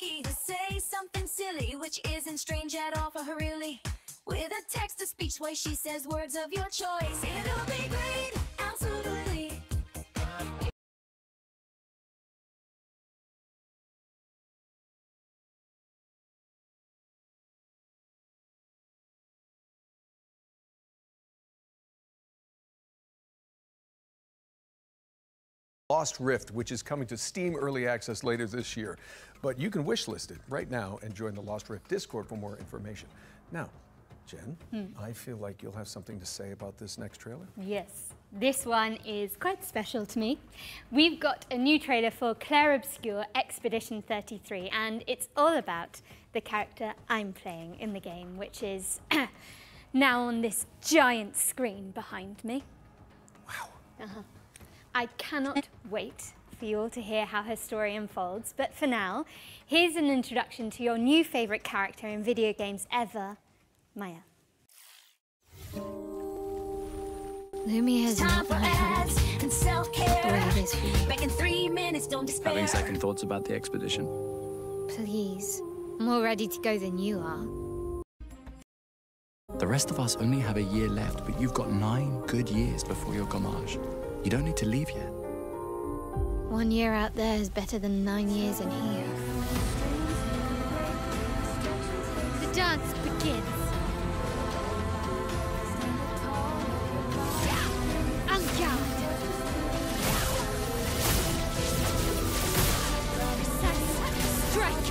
lucky to say something silly, which isn't strange at all for her really. With a text-to-speech way, she says words of your choice. It'll be great, absolutely. Lost Rift, which is coming to Steam Early Access later this year. But you can wishlist it right now and join the Lost Rift Discord for more information. Now, Jen, I feel like you'll have something to say about this next trailer. Yes, this one is quite special to me. We've got a new trailer for Clair Obscur Expedition 33, and it's all about the character I'm playing in the game, which is now on this giant screen behind me. Wow. I cannot wait for you all to hear how her story unfolds, but for now, here's an introduction to your new favourite character in video games ever, Maya. Lumia is not my ads and self-care. the way it is for you. Back in 3 minutes, don't despair. Having second thoughts about the expedition. Please. I'm more ready to go than you are. The rest of us only have a year left, but you've got 9 good years before your gommage. You don't need to leave yet. 1 year out there is better than 9 years in here. The dance begins. Unguard. Strike.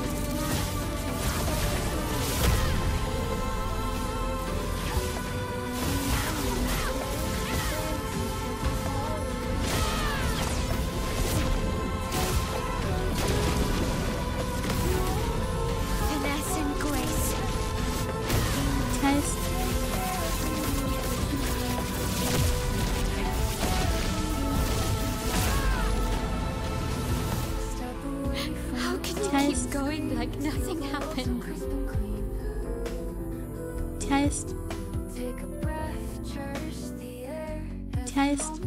Finesse and grace. Test. How can you keep going like nothing happened? Test. Test.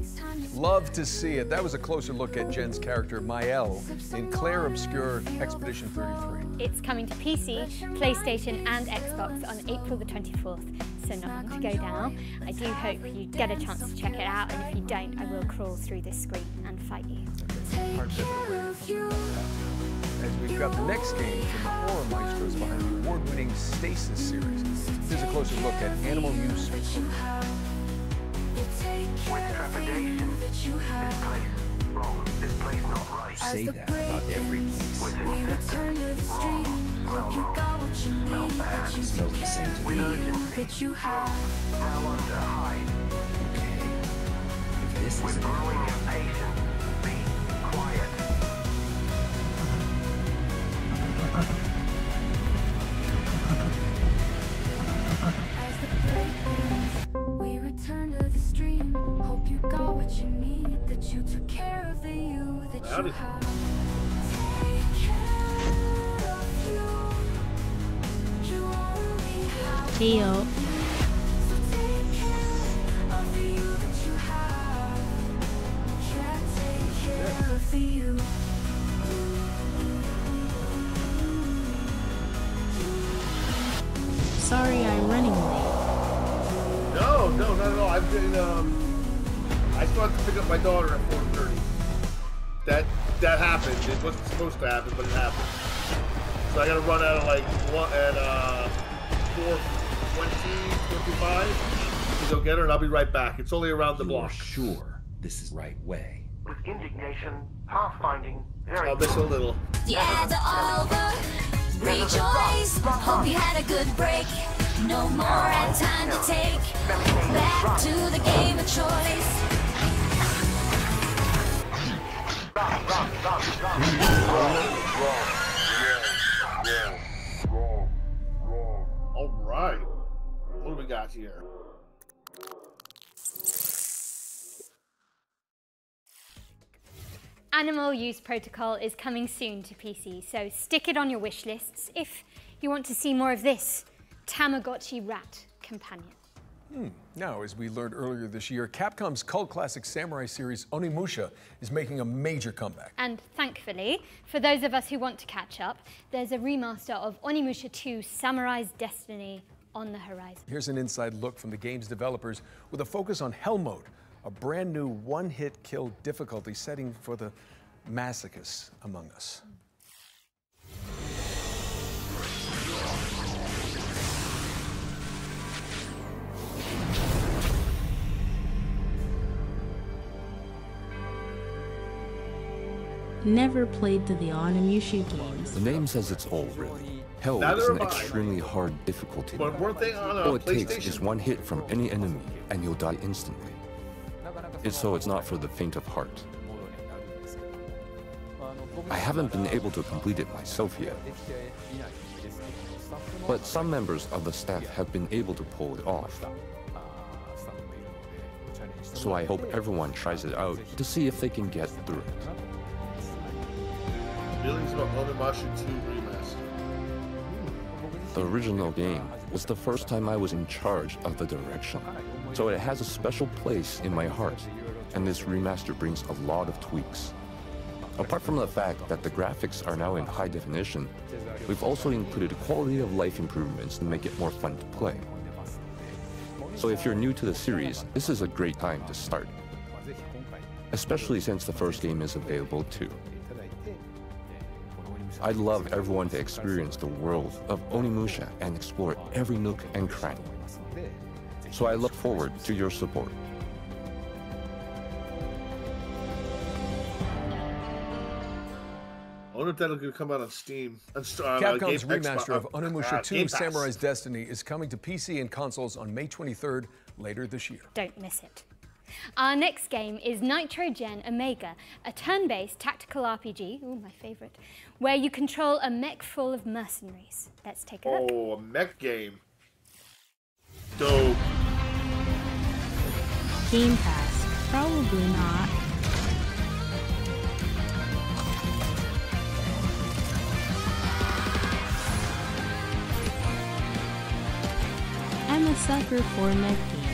Love to see it. That was a closer look at Jen's character, Mael, in Clair Obscur Expedition 33. It's coming to PC, PlayStation and Xbox on April the 24th, so not long to go now. I do hope you get a chance to check it out, and if you don't, I will crawl through this screen and fight you. As we've got the next game from the horror maestros behind the award-winning Stasis series. Here's a closer look at animal use. With trepidation, this place wrong, this place not right. Say that about every place. With insistence, wrong, smell wrong, smell bad. Smells the same to With me. urgency, wrong, now under hide. Okay. If this With is growing impatience, be quiet. We return to the stream. Hope you got what you need, that you took care of the you that you have. Take care of you. You only have Deal. so take care of the you that you have. Yeah, take care of the you. Sorry, I'm running late. No, not at all. I've been, I still have to pick up my daughter at 4:30. That happened. It wasn't supposed to happen, but it happened. So I gotta run out of like 4:25 to go get her, and I'll be right back. It's only around the block. sure this is the right way. With indignation, pathfinding, very I'll miss a little. The ads are over. Rejoice. Hope you had a good break. No more ad time to take. Back to the game of choice. All right. What do we got here? Animal Use Protocol is coming soon to PC, so stick it on your wish lists if you want to see more of this Tamagotchi rat companion. Now, as we learned earlier this year, Capcom's cult classic samurai series Onimusha is making a major comeback. And thankfully, for those of us who want to catch up, there's a remaster of Onimusha 2 Samurai's Destiny on the horizon. Here's an inside look from the game's developers with a focus on Hell Mode, a brand new one-hit kill difficulty setting for the masochists among us. Never played the Onimusha games. The name says it's all, really. Hell Neither is an have I. extremely hard difficulty. But weren't they on All it takes PlayStation? is one hit from any enemy, and you'll die instantly. So it's not for the faint of heart. I haven't been able to complete it myself yet. But some members of the staff have been able to pull it off. So I hope everyone tries it out to see if they can get through it. Feelings about Onimusha 2 Remaster. The original game was the first time I was in charge of the direction, so it has a special place in my heart, and this remaster brings a lot of tweaks. Apart from the fact that the graphics are now in high definition, we've also included quality of life improvements to make it more fun to play. So if you're new to the series, this is a great time to start, especially since the first game is available too. I'd love everyone to experience the world of Onimusha and explore every nook and cranny. So I look forward to your support. I wonder if that'll come out on Steam. Capcom's remaster of Onimusha 2 Game Pass. Samurai's Destiny is coming to PC and consoles on May 23rd, later this year. Don't miss it. Our next game is Nitrogen Omega, a turn-based tactical RPG, ooh, my favorite, where you control a mech full of mercenaries. Let's take a look. Oh, a mech game. Dope. Game Pass. Probably not. I'm a sucker for mech games.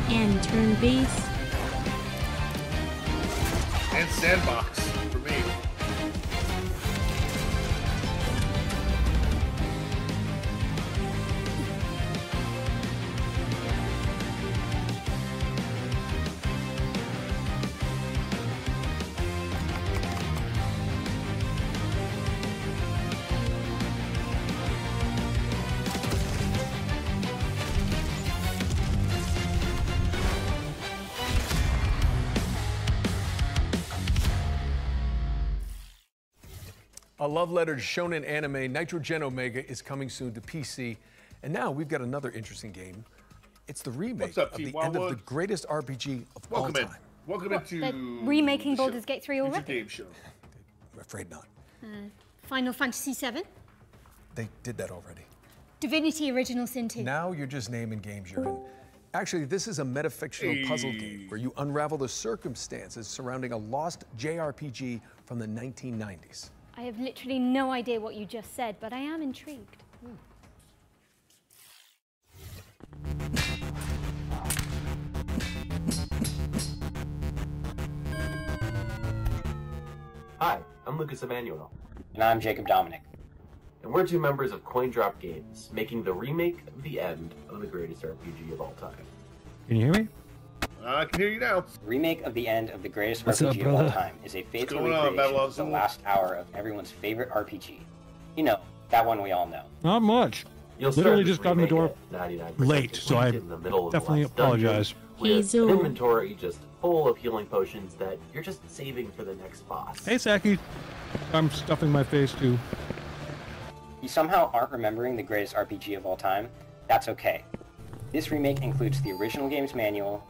And turn-based. And Sandbox for me. A love letter to shonen anime, Nitrogen Omega is coming soon to PC. And now we've got another interesting game. It's the remake What's up, of Team the end of Wildwood? the greatest RPG of Welcome all in. time. Welcome into They're remaking the Baldur's show. Gate 3 It's a already? game show. I'm afraid not. Final Fantasy VII, They did that already. Divinity Original Sin 2. Now you're just naming games you're in. Actually, this is a metafictional puzzle game where you unravel the circumstances surrounding a lost JRPG from the 1990s. I have literally no idea what you just said, but I am intrigued. Hi, I'm Lucas Emanuel, And I'm Jacob Dominic. and we're two members of CoinDrop Games, making the remake of the end of the greatest RPG of all time. Can you hear me? I can hear you now. Remake of the end of the greatest What's RPG up, of all brother? time is a faithful going on, recreation Babylon of the Zoo? last hour of everyone's favorite RPG. You know, that one we all know. Not much. You'll Literally start just got in the door at 99% late, so I complete in the middle of the definitely last dungeon apologize. with Hey, Zoo. an inventory just full of healing potions that you're just saving for the next boss. Hey, Saki. I'm stuffing my face too. You somehow aren't remembering the greatest RPG of all time? That's okay. This remake includes the original game's manual,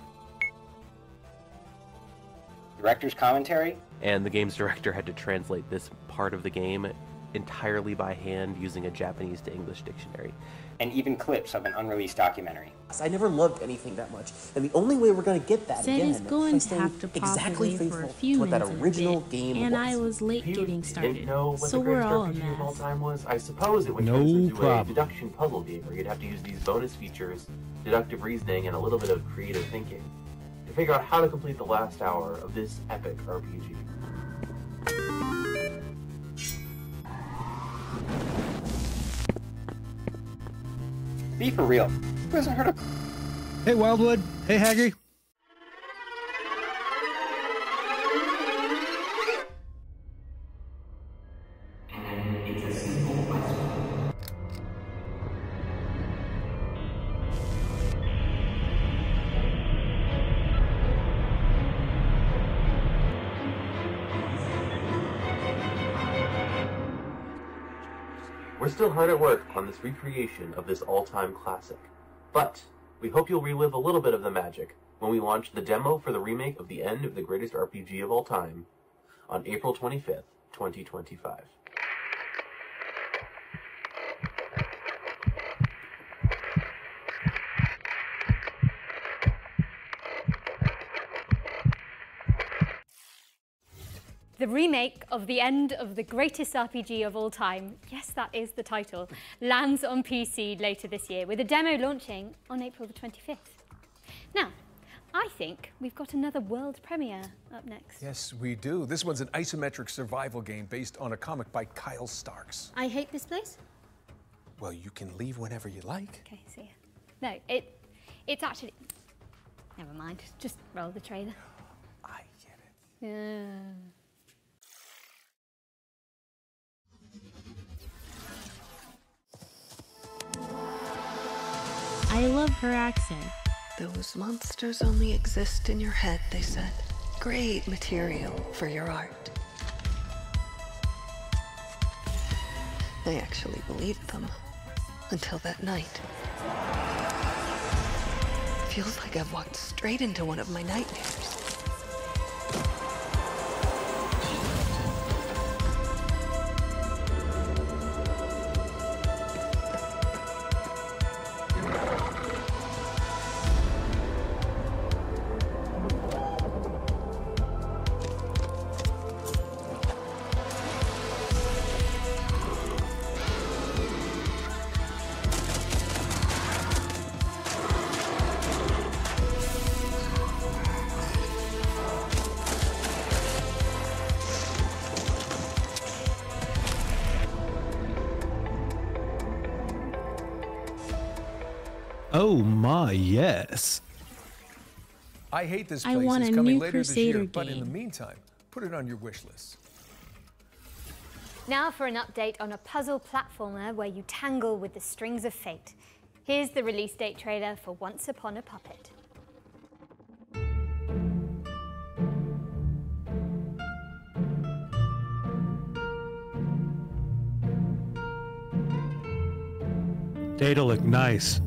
director's commentary, and the game's director had to translate this part of the game entirely by hand using a Japanese to English dictionary. And even clips of an unreleased documentary. I never loved anything that much, and the only way we're going to get that Zed again is going is to have to pop exactly away for a faithful few to what that minutes in a original bit, game and was. I was late If you getting started, didn't know what so the we're greatest all a RPG of all mess. time was, I suppose it would No turn into a problem. deduction puzzle game where you'd have to use these bonus features, deductive reasoning, and a little bit of creative thinking to figure out how to complete the last hour of this epic RPG. Be for real. Who hasn't heard of... Hey, Wildwood. Hey, Haggy. We're still hard at work on this recreation of this all-time classic, but we hope you'll relive a little bit of the magic when we launch the demo for the remake of The End of the Greatest RPG of All Time on April 25th, 2025. The remake of The End of the Greatest RPG of All Time, yes, that is the title, lands on PC later this year with a demo launching on April the 25th. Now, I think we've got another world premiere up next. Yes, we do. This one's an isometric survival game based on a comic by Kyle Starks. I hate this place? Well, you can leave whenever you like. Okay, see ya. No, it's actually... Never mind, just roll the trailer. I get it. Yeah. I love her accent. Those monsters only exist in your head, they said. Great material for your art. I actually believed them. Until that night. Feels like I've walked straight into one of my nightmares. Oh my, yes. I Hate This I Place want is a coming new later this Crusader year, but in the game. meantime, put it on your wish list. Now for an update on a puzzle platformer where you tangle with the strings of fate. Here's the release date trailer for Once Upon a Puppet. Data look nice.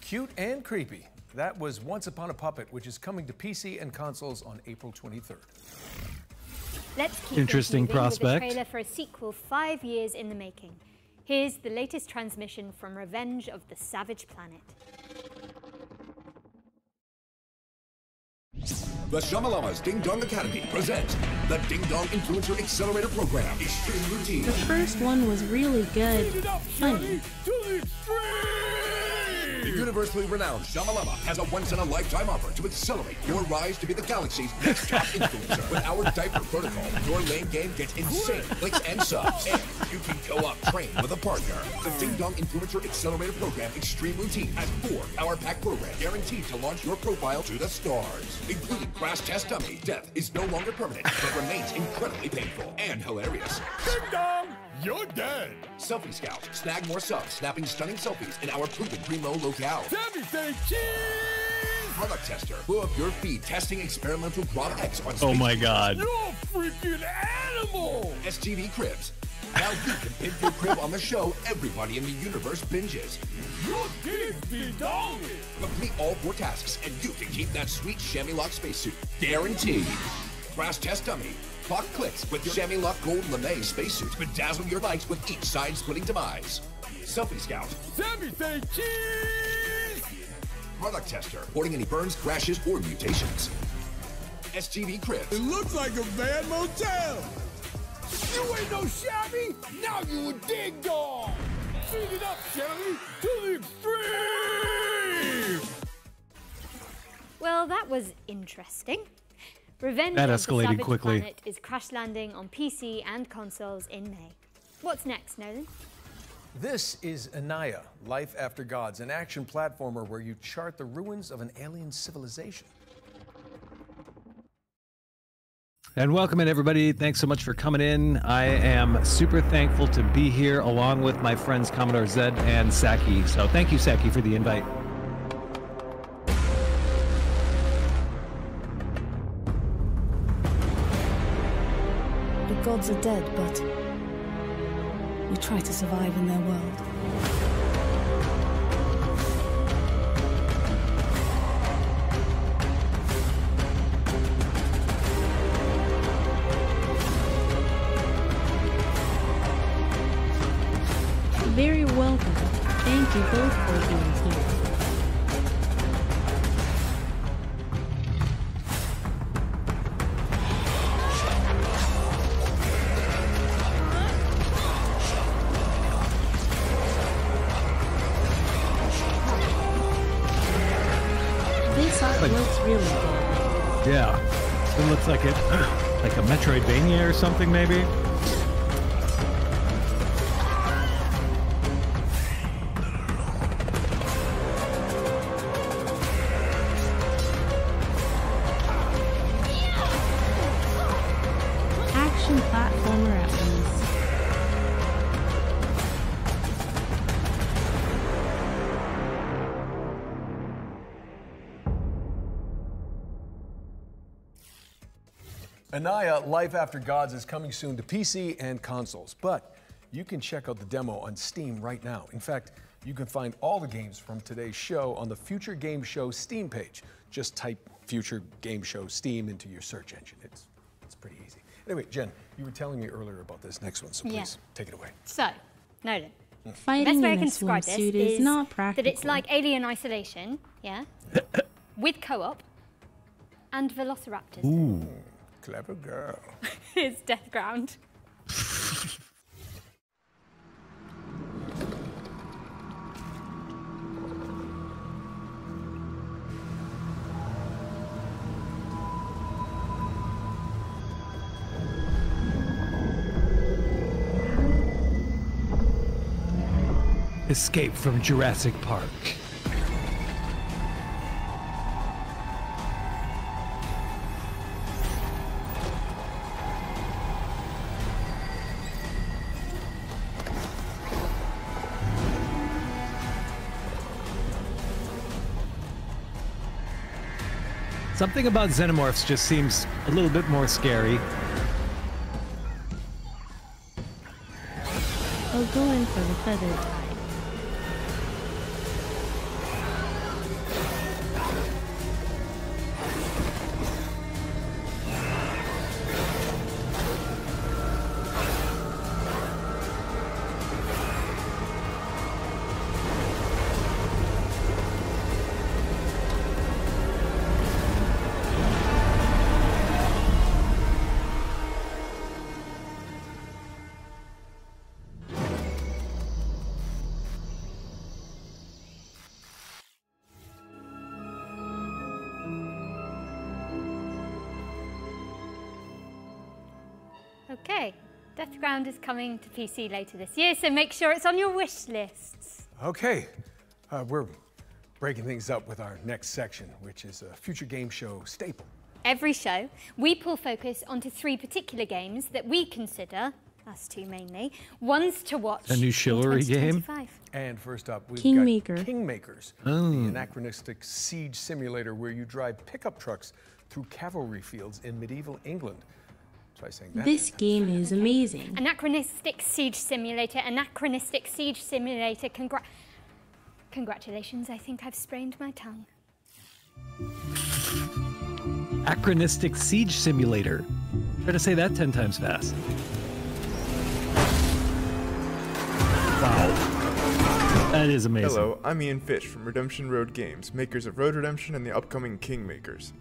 Cute and creepy. That was Once Upon a Puppet, which is coming to PC and consoles on April 23rd. Let's keep Interesting things moving with prospect. a trailer for a sequel 5 years in the making. Here's the latest transmission from Revenge of the Savage Planet. The Shamalama's Ding Dong Academy presents the Ding Dong Influencer Accelerator Program. Extreme Routine. The first one was really good. Funny. The universally renowned Shamalama has a once-in-a-lifetime offer to accelerate your rise to be the galaxy's next top influencer. With our diaper protocol, your lane game gets insane clicks and subs, and you can co-op train with a partner. The Ding Dong Influencer Accelerator Program Extreme Routine has 4 power-pack programs guaranteed to launch your profile to the stars, including Crash Test Dummy. Death is no longer permanent, but remains incredibly painful and hilarious. Ding Dong! You're dead! Selfie Scout. Snag more subs, snapping stunning selfies in our proven primo locale. Everything cheese! Product Tester. Blow up your feed testing experimental Grob X on Oh my god. You're a freaking animal! STV Cribs. Now you can pimp your crib on the show everybody in the universe binges. Your kids be dong! Complete all 4 tasks and you can keep that sweet chamois lock spacesuit. Guaranteed. Crash Test Dummy. Clock clicks with your chamois lock gold lame spacesuit. Bedazzle your likes with each side-splitting demise. Selfie Scout. Everything cheese! Product Tester. Reporting any burns, crashes, or mutations. STV Cribs. It looks like a bad motel! You ain't no shabby! Now you a Ding Dong! Speed it up, Shelly, to the extreme! Well, that was interesting. Revenge That of the escalated Savage quickly. Planet is crash landing on PC and consoles in May. What's next, Nolan? This is Anaya, Life After Gods, an action platformer where you chart the ruins of an alien civilization. And welcome in, everybody. Thanks so much for coming in. I am super thankful to be here along with my friends Commodore Zed and Saki. So thank you, Saki, for the invite. The gods are dead, but we try to survive in their world. Very welcome. Thank you both for being here. This art looks really good. Yeah. It looks like it, like a Metroidvania or something, maybe. Action platformer at least. Anaya, Life After Gods is coming soon to PC and consoles, but you can check out the demo on Steam right now. In fact, you can find all the games from today's show on the Future Game Show Steam page. Just type Future Game Show Steam into your search engine. It's pretty easy. Anyway, Jen, you were telling me earlier about this next one, so please take it away. So, Nolan. Fighting the best way I in can a describe this swimsuit is not practical. that it's like Alien Isolation, yeah, with co-op and Velociraptors. Ooh. Clever girl. It's Death Ground. Escape from Jurassic Park. Something about Xenomorphs just seems a little bit more scary. I'll go in for the feathered type. Okay, Deathground is coming to PC later this year, so make sure it's on your wish lists. Okay, we're breaking things up with our next section, which is a future game show staple. Every show, we pull focus onto 3 particular games that we consider, us two mainly, ones to watch. A new chivalry game? And first up, we've Kingmaker. got Kingmakers, Oh. the anachronistic siege simulator where you drive pickup trucks through cavalry fields in medieval England. Try saying that. This game is amazing. Anachronistic Siege Simulator, Anachronistic Siege Simulator, congratulations, I think I've sprained my tongue. Anachronistic Siege Simulator. Try to say that 10 times fast. Wow. That is amazing. Hello, I'm Ian Fish from Redemption Road Games, makers of Road Redemption and the upcoming Kingmakers.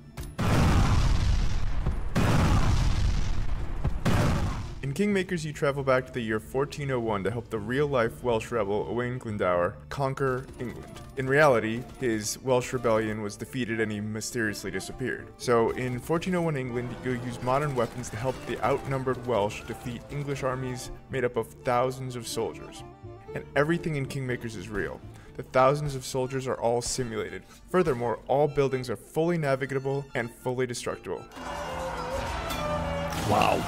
In Kingmakers, you travel back to the year 1401 to help the real-life Welsh rebel Owain Glendower conquer England. In reality, his Welsh rebellion was defeated and he mysteriously disappeared. So in 1401 England, you'll use modern weapons to help the outnumbered Welsh defeat English armies made up of thousands of soldiers. And everything in Kingmakers is real. The thousands of soldiers are all simulated. Furthermore, all buildings are fully navigable and fully destructible. Wow.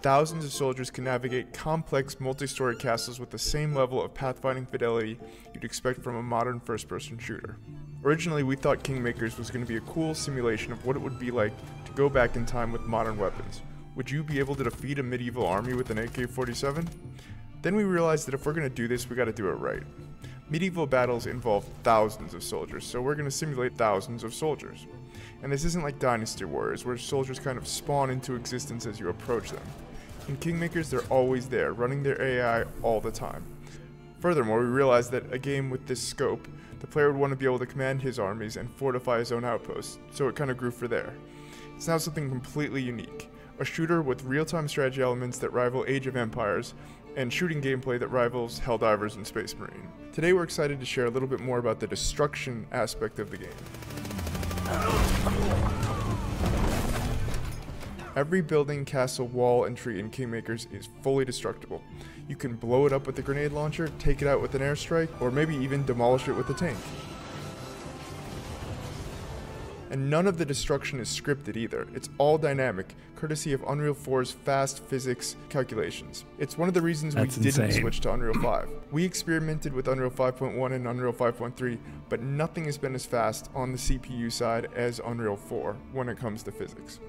Thousands of soldiers can navigate complex multi-story castles with the same level of pathfinding fidelity you'd expect from a modern first-person shooter. Originally, we thought Kingmakers was going to be a cool simulation of what it would be like to go back in time with modern weapons. Would you be able to defeat a medieval army with an AK-47? Then we realized that if we're going to do this, we got to do it right. Medieval battles involve thousands of soldiers, so we're going to simulate thousands of soldiers. And this isn't like Dynasty Warriors, where soldiers kind of spawn into existence as you approach them. In Kingmakers, they're always there, running their AI all the time. Furthermore, we realized that a game with this scope, the player would want to be able to command his armies and fortify his own outposts, so it kind of grew for there. It's now something completely unique, a shooter with real-time strategy elements that rival Age of Empires, and shooting gameplay that rivals Helldivers and Space Marine. Today we're excited to share a little bit more about the destruction aspect of the game. Every building, castle, wall, and tree in Kingmakers is fully destructible. You can blow it up with a grenade launcher, take it out with an airstrike, or maybe even demolish it with a tank. And none of the destruction is scripted either. It's all dynamic, courtesy of Unreal 4's fast physics calculations. It's one of the reasons we didn't switch to Unreal 5. We experimented with Unreal 5.1 and Unreal 5.3, but nothing has been as fast on the CPU side as Unreal 4 when it comes to physics.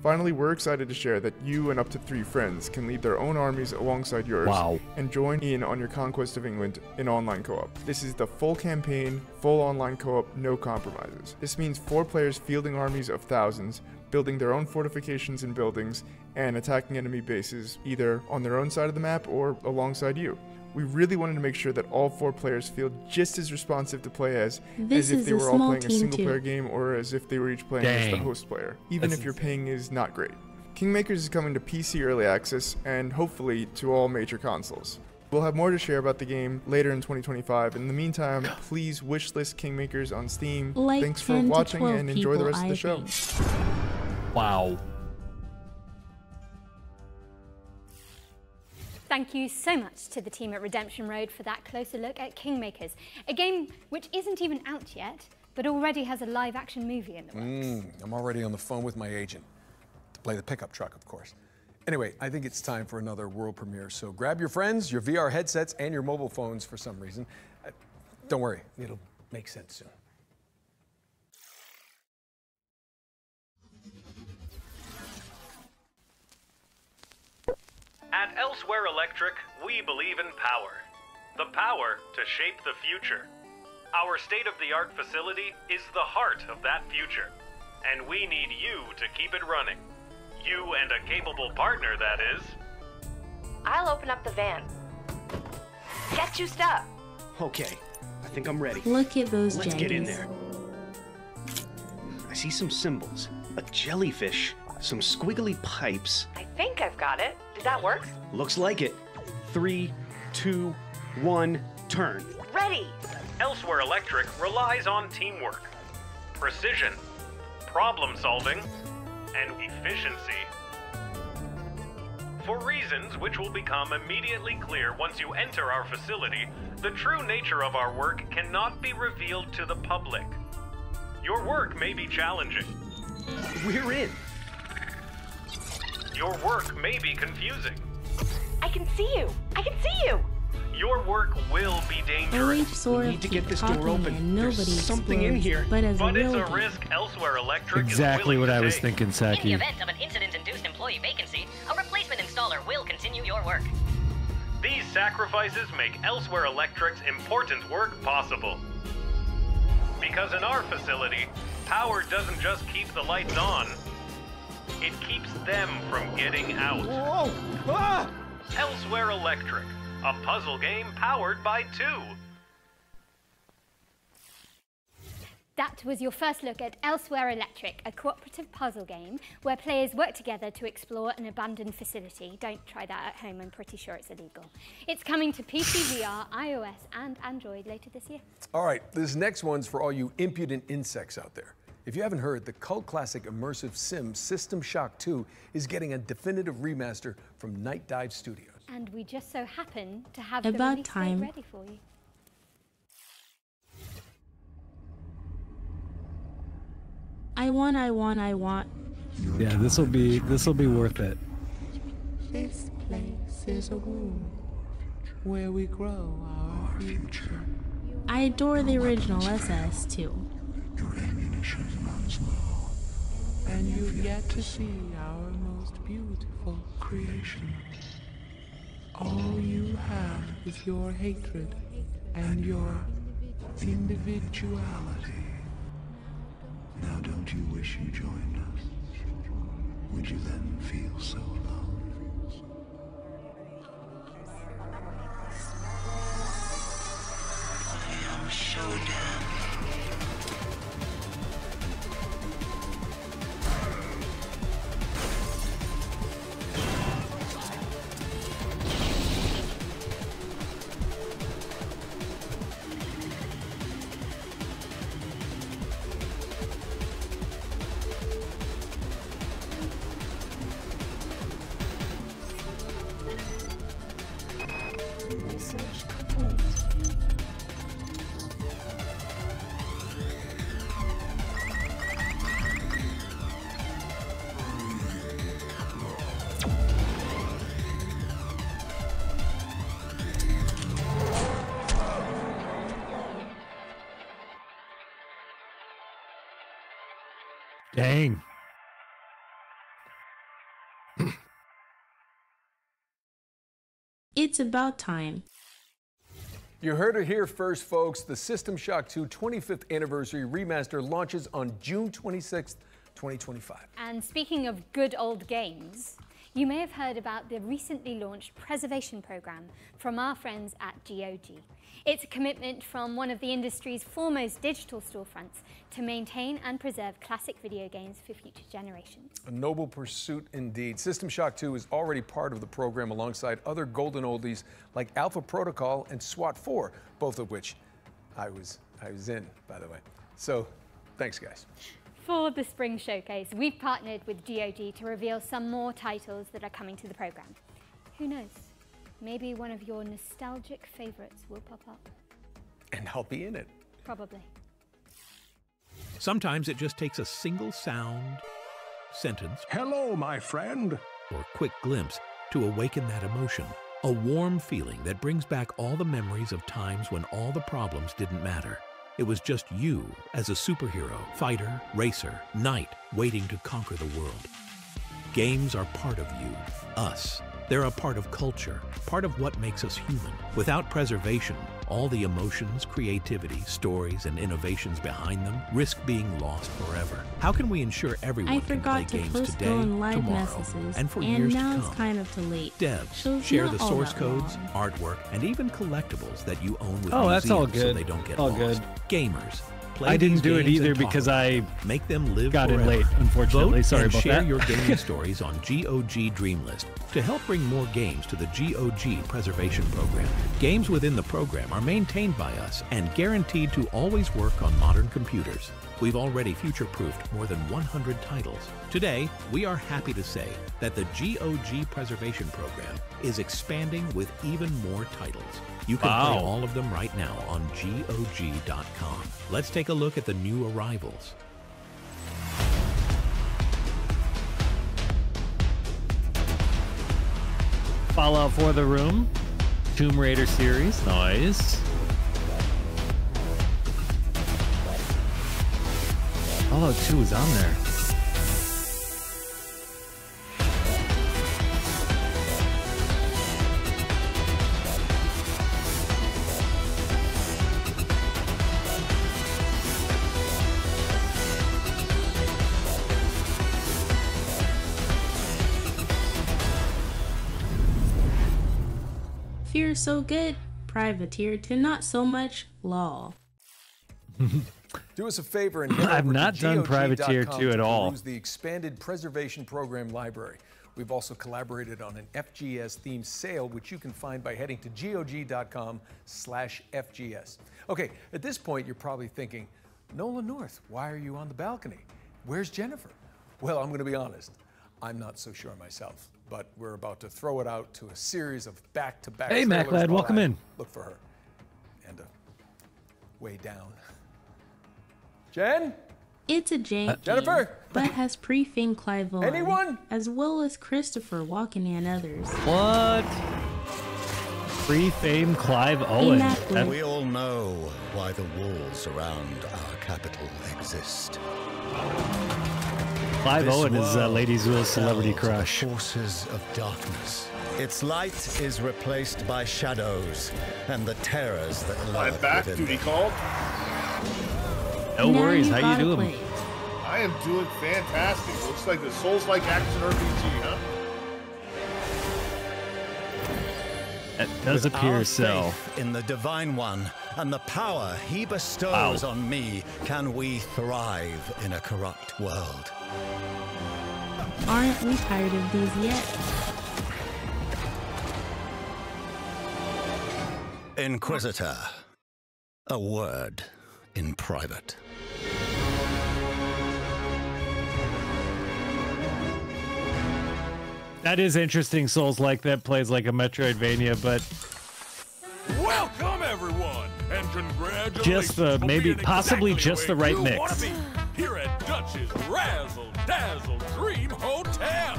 Finally, we're excited to share that you and up to 3 friends can lead their own armies alongside yours and join in on your conquest of England in online co-op. This is the full campaign, full online co-op, no compromises. This means 4 players fielding armies of thousands, building their own fortifications and buildings, and attacking enemy bases either on their own side of the map or alongside you. We really wanted to make sure that all 4 players feel just as responsive to play as if they were all playing a single-player game or as if they were each playing as the host player, even if your ping is not great. Kingmakers is coming to PC Early Access and hopefully to all major consoles. We'll have more to share about the game later in 2025. In the meantime, please wishlist Kingmakers on Steam. Thanks for watching and enjoy the rest of the show. Wow. Thank you so much to the team at Redemption Road for that closer look at Kingmakers, a game which isn't even out yet, but already has a live-action movie in the works. I'm already on the phone with my agent to play the pickup truck, of course. Anyway, I think it's time for another world premiere, so grab your friends, your VR headsets, and your mobile phones for some reason. Don't worry, it'll make sense soon. At Elsewhere Electric, we believe in power. The power to shape the future. Our state-of-the-art facility is the heart of that future, and we need you to keep it running. You and a capable partner, that is. I'll open up the van. Get juiced up. Okay, I think I'm ready. Look at those Let's get in there. I see some symbols. A jellyfish, some squiggly pipes. I think I've got it. Did that work? Looks like it. 3, 2, 1, turn. Ready! Elsewhere Electric relies on teamwork, precision, problem solving, and efficiency. For reasons which will become immediately clear once you enter our facility, the true nature of our work cannot be revealed to the public. Your work may be challenging. We're in. Your work may be confusing. I can see you! I can see you! Your work will be dangerous. We need to get this door open. There's something in here. But it's a risk Elsewhere Electric Exactly is what I willing was to thinking, In the Saki. event of an incident-induced employee vacancy, a replacement installer will continue your work. These sacrifices make Elsewhere Electric's important work possible. Because in our facility, power doesn't just keep the lights on, it keeps them from getting out. Whoa! Ah! Elsewhere Electric, a puzzle game powered by 2. That was your first look at Elsewhere Electric, a cooperative puzzle game where players work together to explore an abandoned facility. Don't try that at home, I'm pretty sure it's illegal. It's coming to PC, VR, iOS and Android later this year. All right, this next one's for all you impudent insects out there. If you haven't heard, the cult classic immersive sim System Shock 2 is getting a definitive remaster from Night Dive Studios. And we just so happen to have About the release date time. ready for you. I want. Yeah, this will be worth it. This place is a womb where we grow our future. I adore the original SS too. Your ammunition runs low, and you've yet to see our most beautiful creation. All you have is your hatred and your individuality. Now don't you wish you joined us? Would you then feel so alone? I am so damned. Dang. It's about time. You heard it here first, folks. The System Shock 2 25th Anniversary Remaster launches on June 26th, 2025. And speaking of good old games, you may have heard about the recently launched preservation program from our friends at GOG. It's a commitment from one of the industry's foremost digital storefronts to maintain and preserve classic video games for future generations. A noble pursuit indeed. System Shock 2 is already part of the program alongside other golden oldies like Alpha Protocol and SWAT 4, both of which I was in, by the way. So, thanks, guys. For the Spring Showcase, we've partnered with GOG to reveal some more titles that are coming to the program. Who knows? Maybe one of your nostalgic favorites will pop up. And I'll be in it. Probably. Sometimes it just takes a single sound, sentence, "Hello, my friend," or quick glimpse to awaken that emotion. A warm feeling that brings back all the memories of times when all the problems didn't matter. It was just you as a superhero, fighter, racer, knight, waiting to conquer the world. Games are part of you, us. They're a part of culture, part of what makes us human. Without preservation, all the emotions, creativity, stories, and innovations behind them risk being lost forever. How can we ensure everyone I can play forgot to games post today, on live tomorrow, messages, and for and years now to it's come? kind of too late. Devs, So it's share not the all source that codes, long. artwork, and even collectibles that you own with Oh, that's all museums so good. they don't get All lost. good. Gamers, Play I didn't these do it games either and talk because about I them. Make them live got in forever. late, unfortunately. Vote Sorry and about share that. your gaming stories on GOG Dream List to help bring more games to the GOG Preservation Program. Games within the program are maintained by us and guaranteed to always work on modern computers. We've already future-proofed more than 100 titles. Today, we are happy to say that the GOG Preservation Program is expanding with even more titles. You can play all of them right now on GOG.com. Let's take a look at the new arrivals. Fallout 4 The Room, Tomb Raider series, nice. Fallout 2 is on there. Fear so good, privateer to not so much law. Do us a favor and head I've over not to done GOG.com Privateer 2 at to all. peruse the expanded preservation program library. We've also collaborated on an FGS themed sale, which you can find by heading to GOG.com/FGS. Okay, at this point, you're probably thinking, Nolan North, why are you on the balcony? Where's Jennifer? Well, I'm going to be honest. I'm not so sure myself, but we're about to throw it out to a series of back-to-back Hey, trailers MacLad, while welcome I in. Look for her. And way down. Jen? It's a jank Jennifer? game, but has pre-Fame Clive Owen, Anyone? as well as Christopher Walken and others. What? Pre-fame Clive Owen. MacLad. We all know why the walls around our capital exist. Clive Owen is world Lady Zool's celebrity repels crush. the forces of darkness. Its light is replaced by shadows and the terrors that I'm lurk back, within duty them. called. No worries, how you doing? I am doing fantastic. Looks like a Souls-like action RPG, huh? It does With appear our so. faith in the Divine One and the power he bestows on me, can we thrive in a corrupt world. Aren't we tired of these yet? Inquisitor, a word in private. That is interesting. Souls like that plays like a Metroidvania, but Welcome everyone, and congratulations. just the for maybe being possibly exactly just the where right you mix. wanna be, here at Dutch's Razzle Dazzle Dream Hotel.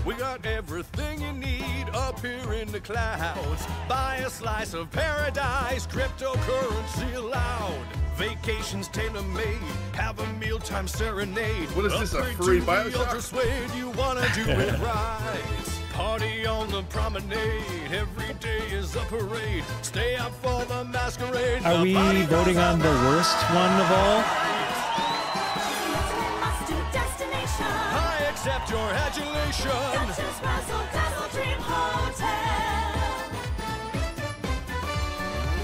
We got everything you need up here in the clouds. Buy a slice of paradise, cryptocurrency allowed. Vacations tailor-made, have a mealtime serenade. What is this, a Upgrade free to the Bioshock? Ultra Suede, you wanna do it right. Party on the promenade, every day is a parade. Stay up for the masquerade. Are The we body voting goes on the worst one of all? I accept your adulation.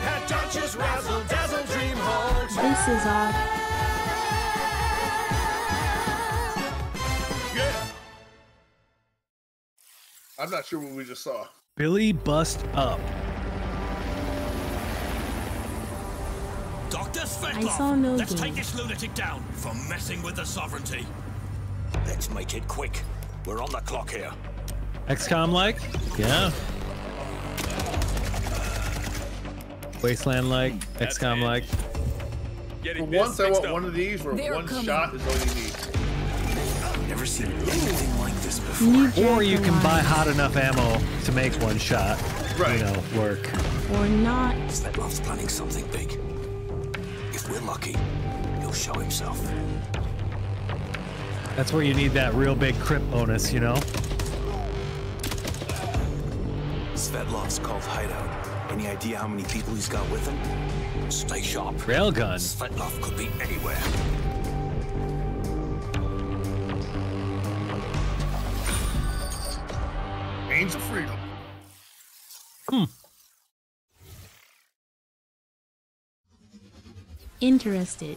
At Dutch's Razzle Dazzle Dream Hotel. This is odd. Yeah. I'm not sure what we just saw. Billy Bust Up. Dr. I Svetlov, saw no let's game. take this lunatic down for messing with the sovereignty. Let's make it quick. We're on the clock here. XCOM like? Yeah. Wasteland like? XCOM like? For once, I want one of these where one shot is all you need. I've never seen anything like this before. Or you can buy hot enough ammo to make one shot, Right. you know, work. Or not. Svetlov's planning something big. If we're lucky, he'll show himself. That's where you need that real big crit bonus, you know? Svetlov's called Hideout. Any idea how many people he's got with him? Stay sharp. Railgun. Svetlov could be anywhere. Angel Freedom. Hmm. interested.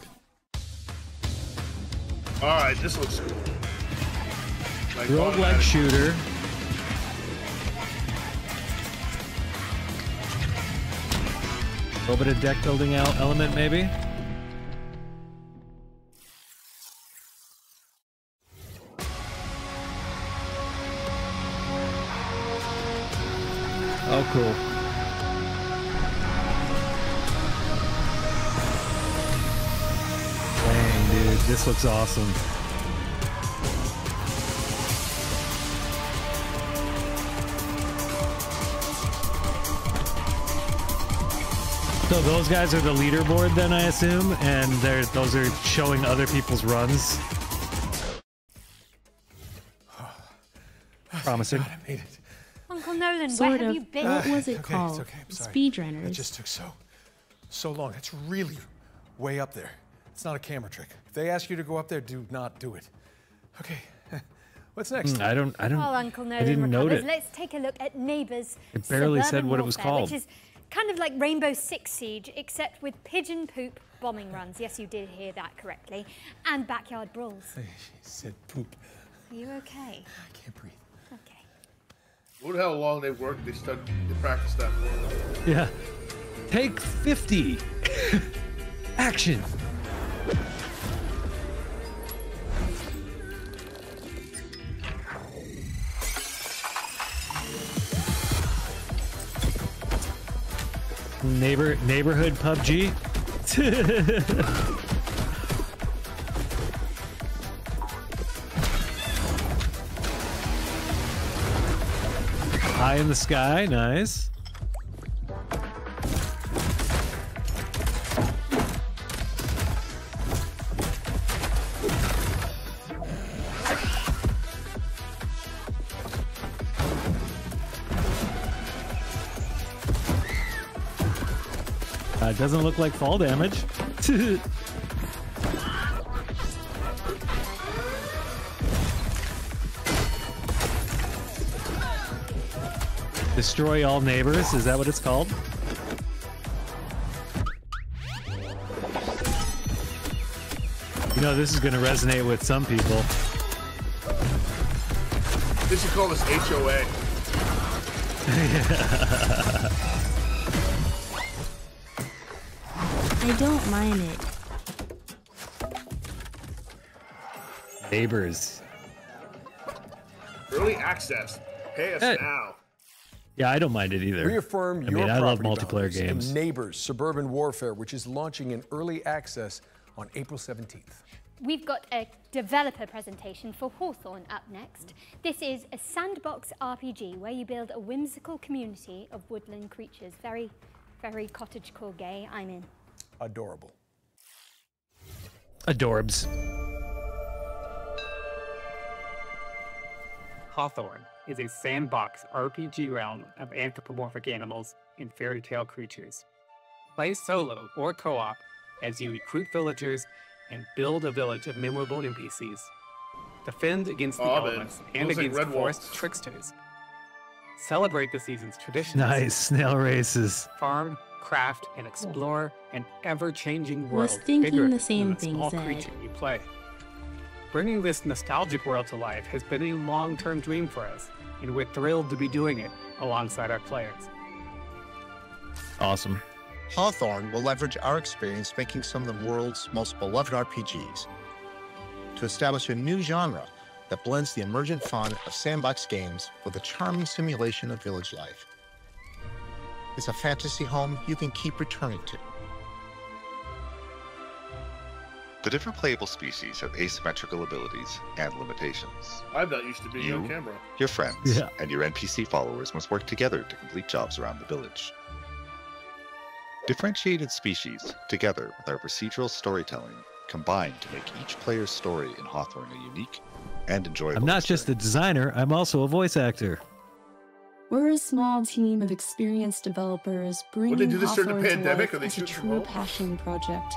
Alright, this looks cool. Like Roguelike shooter. A little bit of deck building element, maybe. Oh, cool. Dang, dude, this looks awesome. So those guys are the leaderboard then, I assume, and those are showing other people's runs. Promising. God, I made it. Uncle Nolan, Sort where have of. you been? What was it It's called? okay, I'm sorry. Speedrunners. It just took so long. It's really way up there. It's not a camera trick. If they ask you to go up there, do not do it. Okay. What's next? I don't. While Uncle Nolan I didn't note recovers, it. let's take a look at Neighbors. It barely said Suburban what it was Warfare, called. Which is kind of like Rainbow Six Siege, except with pigeon poop bombing runs. Yes, you did hear that correctly. And backyard brawls. She said poop. Are you okay? I can't breathe. Okay. Look how long they worked. They practiced that for. Yeah. Take 50. Action. Neighborhood PUBG. High in the sky, nice. It doesn't look like fall damage. Destroy all neighbors, is that what it's called? You know, this is going to resonate with some people. They should call this HOA. I don't mind it. Neighbors. Early access. Pay us now. Yeah, I don't mind it either. Reaffirm I your mean, I love property multiplayer boundaries in games. Neighbors Suburban Warfare, which is launching in early access on April 17th. We've got a developer presentation for Hawthorne up next. This is a sandbox RPG where you build a whimsical community of woodland creatures. Very, very cottagecore gay. I'm in. Adorable. Adorbs. Hawthorne is a sandbox RPG realm of anthropomorphic animals and fairy tale creatures. Play solo or co-op as you recruit villagers and build a village of memorable NPCs. Defend against the elements and against forest tricksters. Celebrate the season's traditions. Nice, snail races. Farm, craft, and explore an ever-changing world Was thinking bigger the same than thing, small Zed. creature you play. Bringing this nostalgic world to life has been a long-term dream for us, and we're thrilled to be doing it alongside our players. Awesome. Hawthorne will leverage our experience making some of the world's most beloved RPGs to establish a new genre that blends the emergent fun of sandbox games with a charming simulation of village life. It's a fantasy home you can keep returning to. The different playable species have asymmetrical abilities and limitations. I'm not used to being on You, camera. your friends, and your NPC followers must work together to complete jobs around the village. Differentiated species, together with our procedural storytelling, combine to make each player's story in Hawthorne a unique and enjoyable. I'm not just a designer, I'm also a voice actor. We're a small team of experienced developers bringing Would they do this during the Hawthorne to pandemic? life Are they as a shooting from true home? passion project.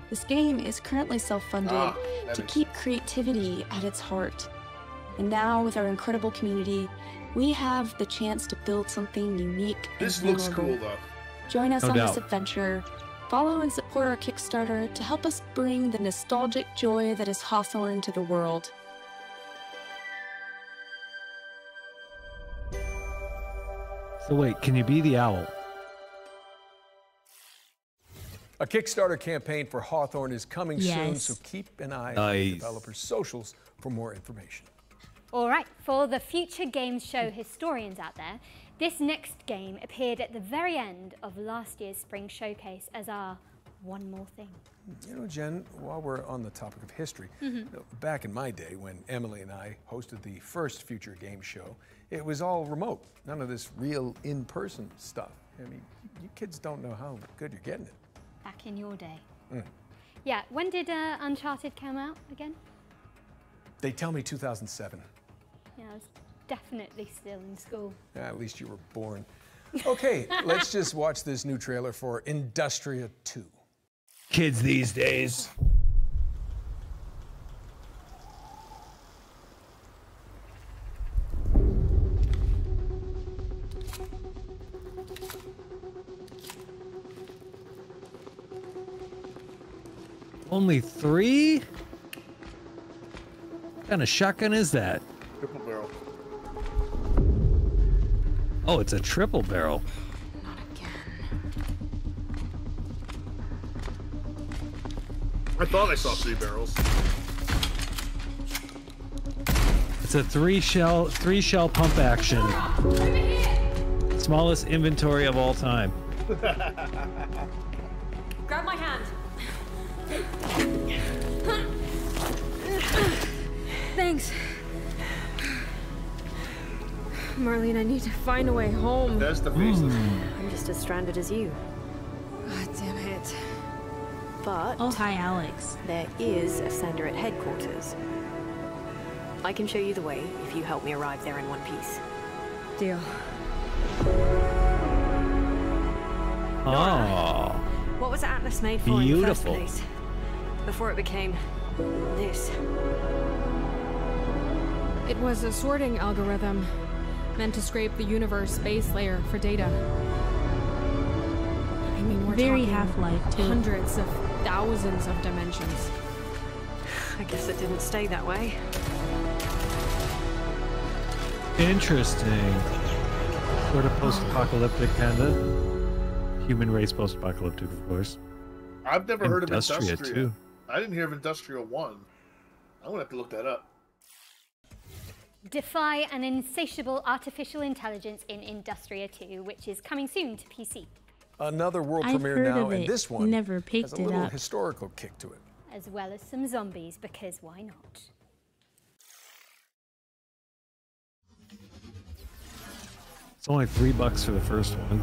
This game is currently self-funded to keep creativity at its heart. And now, with our incredible community, we have the chance to build something unique This and looks memorable. cool, though. Join us No on this doubt. adventure. Follow and support our Kickstarter to help us bring the nostalgic joy that is Hawthorne to the world. So wait, can you be the owl? A Kickstarter campaign for Hawthorne is coming soon, Yes. so keep an eye on the developers' socials for more information. All right, for the future games show historians out there, this next game appeared at the very end of last year's spring showcase as our one more thing. You know, Jen, while we're on the topic of history, you know, back in my day when Emily and I hosted the first future game show, it was all remote. None of this real in-person stuff. I mean, you kids don't know how good you're getting it. Back in your day. Yeah, when did Uncharted come out again? They tell me 2007. Yeah, I was definitely still in school. At least you were born. Okay, let's just watch this new trailer for Industria 2. Kids these days. Only 3? What kind of shotgun is that? Triple barrel. Oh, it's a triple barrel. I thought I saw 3 barrels. It's a 3-shell pump action. Smallest inventory of all time. Grab my hand. Thanks. Marlene, I need to find a way home. That's the faceless. I'm just as stranded as you. God damn it. But Oh, hi, Alex. there is a sender at headquarters. I can show you the way if you help me arrive there in one piece. Deal. Oh. What was Atlas made for Beautiful. in the first place? Before it became this. It was a sorting algorithm meant to scrape the universe base layer for data. I mean, we're Very talking Half-Life, too. hundreds of thousands of dimensions. I guess it didn't stay that way. Interesting. Sort of post-apocalyptic, kinda. Human race post-apocalyptic, of course. I've never heard of Industria, Industria. too. I didn't hear of Industria 1. I'm gonna have to look that up. Defy an insatiable artificial intelligence in Industria 2, which is coming soon to PC. Another world I've premiere heard now, of and it, this one never has picked a it little up. historical kick to it. As well as some zombies, because why not? It's only $3 for the first one.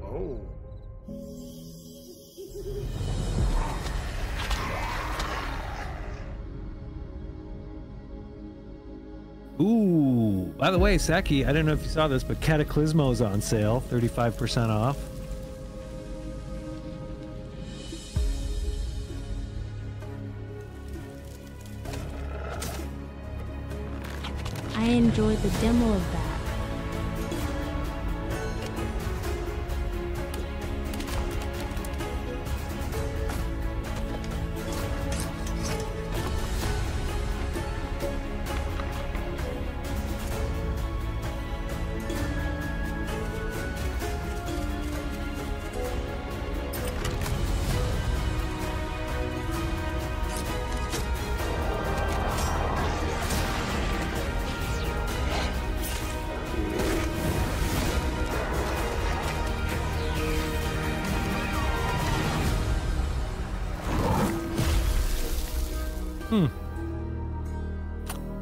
Oh. Ooh, by the way, Saki, I don't know if you saw this, but Cataclysmo's on sale, 35% off. I enjoyed the demo of that.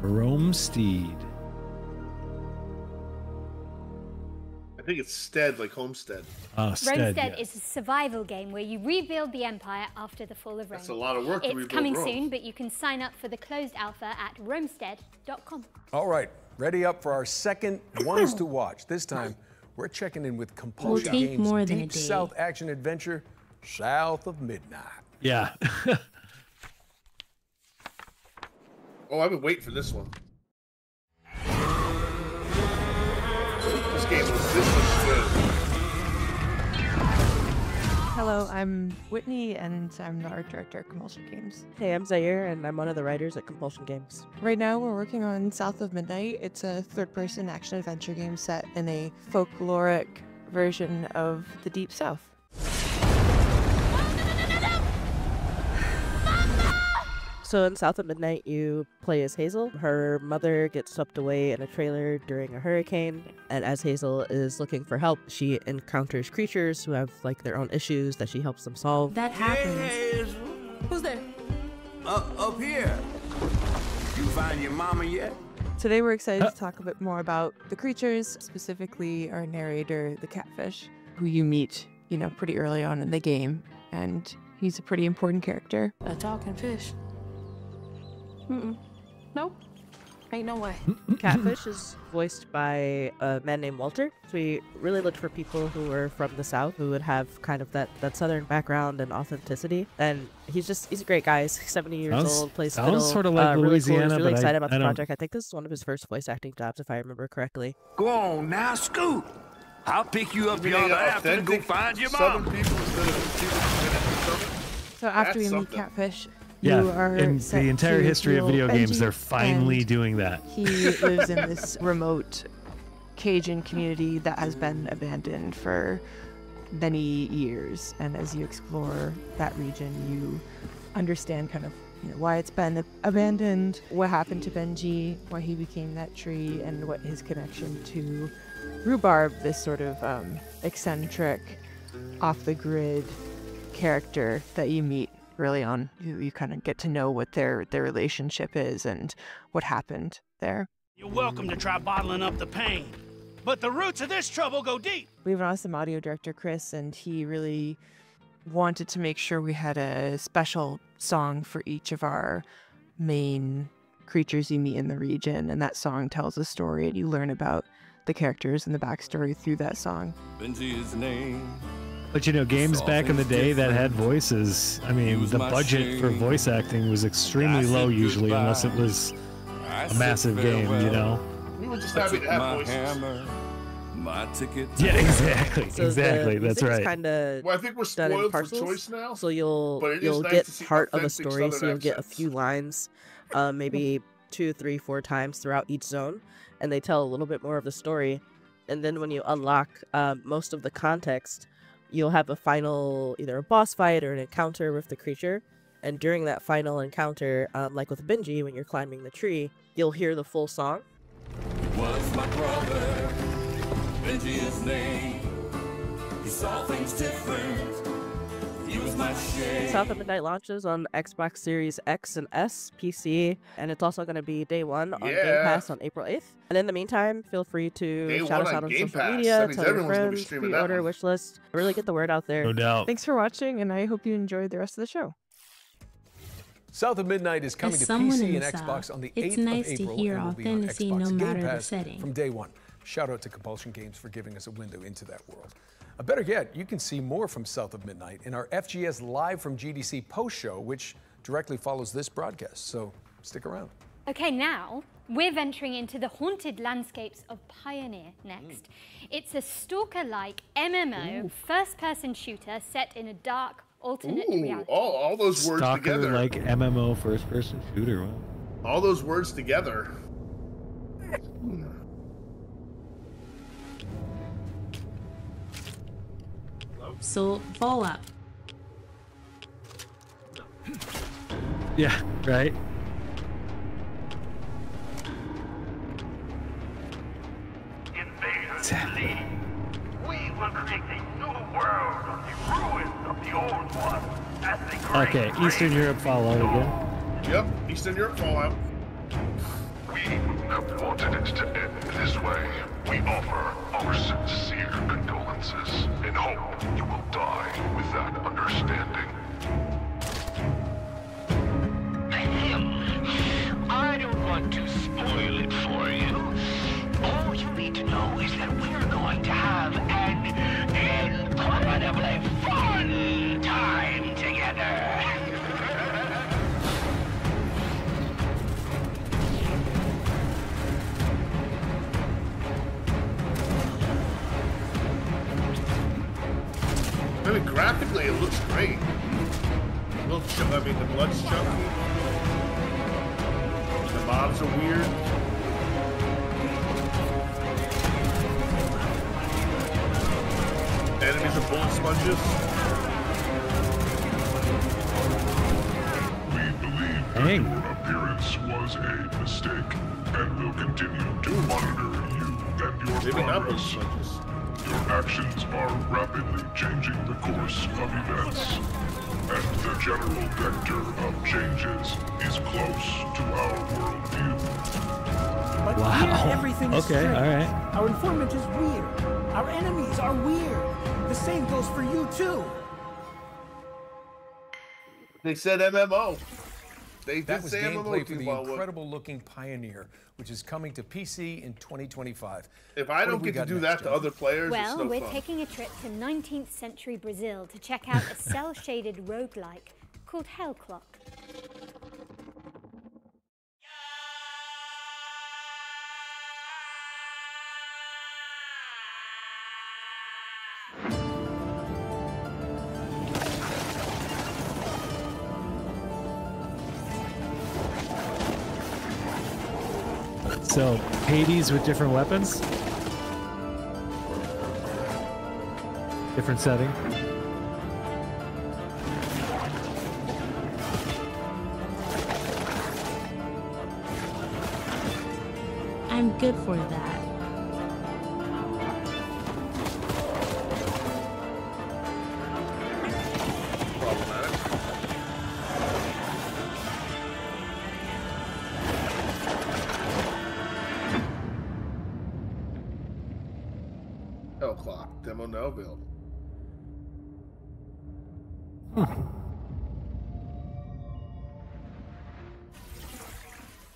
Romesteed. I think it's Stead, like Homestead. Romestead is a survival game where you rebuild the empire after the fall of Rome. That's a lot of work to It's rebuild coming Rome. soon, but you can sign up for the closed alpha at romestead.com. All right, ready up for our second ones to watch. This time, we're checking in with Compulsion take Games' more than a Deep day. South action adventure, South of Midnight. Yeah. Oh, I've been waiting for this one. This game was good. Hello, I'm Whitney, and I'm the art director at Compulsion Games. Hey, I'm Zaire, and I'm one of the writers at Compulsion Games. Right now, we're working on South of Midnight. It's a third-person action-adventure game set in a folkloric version of the Deep South. So in South of Midnight, you play as Hazel. Her mother gets swept away in a trailer during a hurricane, and as Hazel is looking for help, she encounters creatures who have like their own issues that she helps them solve. That happens. Hey, who's there? Up here. You find your mama yet? Today we're excited to talk a bit more about the creatures, specifically our narrator, the Catfish, who you meet, pretty early on in the game, and he's a pretty important character. A talking fish. Nope. Ain't no way. Catfish is voiced by a man named Walter. So we really looked for people who were from the South, who would have kind of that southern background and authenticity. And he's a great guy. He's 70 years old, plays fiddle. Sounds sort of like really Louisiana, cool. He's really but excited about the I don't... project. I think this is one of his first voice acting jobs, if I remember correctly. Go on now, Scoot. I'll pick you up yonder after and go find your mom. So after we meet Catfish, Yeah, you are in set the entire to history of heal video games, Benji, they're finally and doing that. He lives in this remote Cajun community that has been abandoned for many years. And as you explore that region, you understand kind of why it's been abandoned, what happened to Benji, why he became that tree, and what his connection to Rhubarb, this sort of eccentric, off-the-grid character that you meet early on. You kind of get to know what their relationship is and what happened there. You're welcome to try bottling up the pain, but the roots of this trouble go deep. We have an awesome audio director, Chris, and he really wanted to make sure we had a special song for each of our main creatures you meet in the region, and that song tells a story, and you learn about the characters and the backstory through that song. Benji's name. But games back in the day that had voices, I mean, the budget for voice acting was extremely low usually, unless it was a massive game, We were just happy to have voices. My ticket. Yeah, exactly. So exactly. the That's music's right. Kinda well, I think we're done in spoiled for parcels, choice now. So you'll nice get to see part of a authentic story. So Southern you'll get a accents. few lines, maybe 2, 3, 4 times throughout each zone, and they tell a little bit more of the story. And then when you unlock most of the context, you'll have a final, either a boss fight or an encounter with the creature. And during that final encounter, like with Benji, when you're climbing the tree, you'll hear the full song. Was my brother, Benji his name. He saw things different. He was my shade. South of Midnight launches on Xbox Series X and S, PC, and it's also going to be day one on Game Pass on April 8th. And in the meantime, feel free to shout us out on social media, tell your friends, pre-order, wishlist, really get the word out there. No doubt. Thanks for watching, and I hope you enjoyed the rest of the show. South of Midnight is coming As to someone in PC and the Xbox South, on the it's 8th nice of to April hear and will be on authenticity Xbox no Game matter the Pass setting. from day one. Shout out to Compulsion Games for giving us a window into that world. Better yet, you can see more from South of Midnight in our FGS Live from GDC post show, which directly follows this broadcast. So stick around. Okay, now we're venturing into the haunted landscapes of Pioneer next. It's a stalker-like MMO first-person shooter set in a dark alternate reality. All those words together. Stalker like MMO first-person shooter. Wow. All those words together. So, Fallout. Yeah, right. Invaders, we will create a new world of the ruins of the old one. As they Okay, Eastern Europe Fallout again. Yep, Eastern Europe Fallout. We have wanted it to end this way. We offer our sincere condolences and hope you will die with that understanding. I don't want to spoil it for you. All you need to know is that we're going to have an incredibly fun time together. graphically, it looks great. The blood's chunky. The mobs are weird. Enemies are bullet sponges. We believe that your appearance was a mistake, and will continue to monitor you and your progress. Your actions are rapidly changing the course of events, and the general vector of changes is close to our worldview. But here, everything is Okay, strange. all right. Our informant is weird. Our enemies are weird. The same goes for you, too. They said MMO. They That did was say MMO. gameplay for the incredible-looking Pioneer, which is coming to PC in 2025. If I don't get to do that to other players, Well, it's no we're fun. taking a trip to 19th century Brazil to check out a cell-shaded roguelike called Hellclock. So, Hades with different weapons? Different setting? I'm good for that. Hellclock demo now available.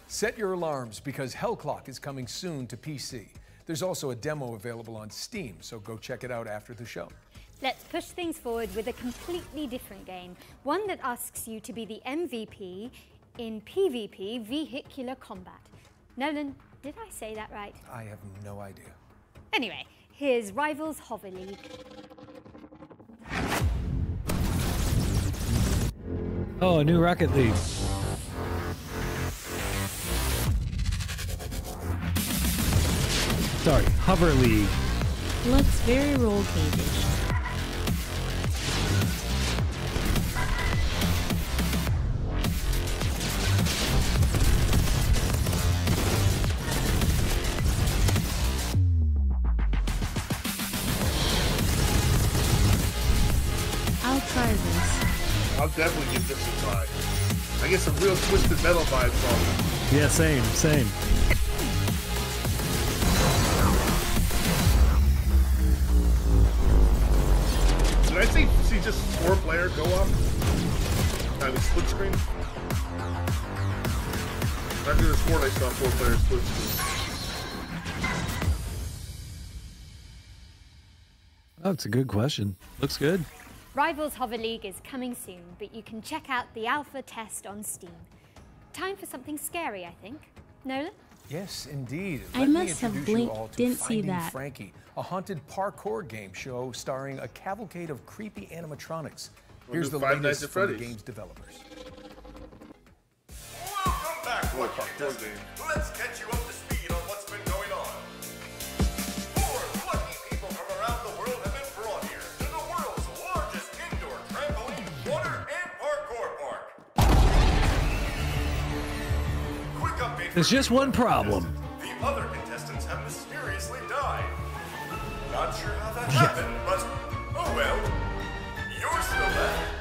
Set your alarms because Hellclock is coming soon to PC. There's also a demo available on Steam, so go check it out after the show. Let's push things forward with a completely different game, one that asks you to be the MVP in PvP vehicular combat. Nolan, did I say that right? I have no idea. Anyway, here's Rivals Hover League. Oh, a new Rocket League. Sorry, Hover League. Looks very roll cage-ish. I'll try this. I'll definitely give this a try. I get some real Twisted Metal vibes on it. Yeah, same. Did I see just 4-player co-op? I mean, split screen? I could have sworn I saw 4-player split screen. Oh, it's a good question. Looks good. Rivals Hover League is coming soon, but you can check out the alpha test on Steam. Time for something scary, I think. Nolan? Yes, indeed. I Let me must have introduce you blinked, all to didn't see Finding that. Frankie, a haunted parkour game show starring a cavalcade of creepy animatronics. We'll Here's do the Five Nights latest at from the Freddy's. game's developers. Welcome back, lucky contestant. Let's catch you up to speed on what's been going on. 4 lucky people from around the world have been brought here to the world's largest indoor trampoline, water, and parkour park. Quick update. There's just one problem. The other contestants have mysteriously died. Not sure how that happened, but oh well. You're still left.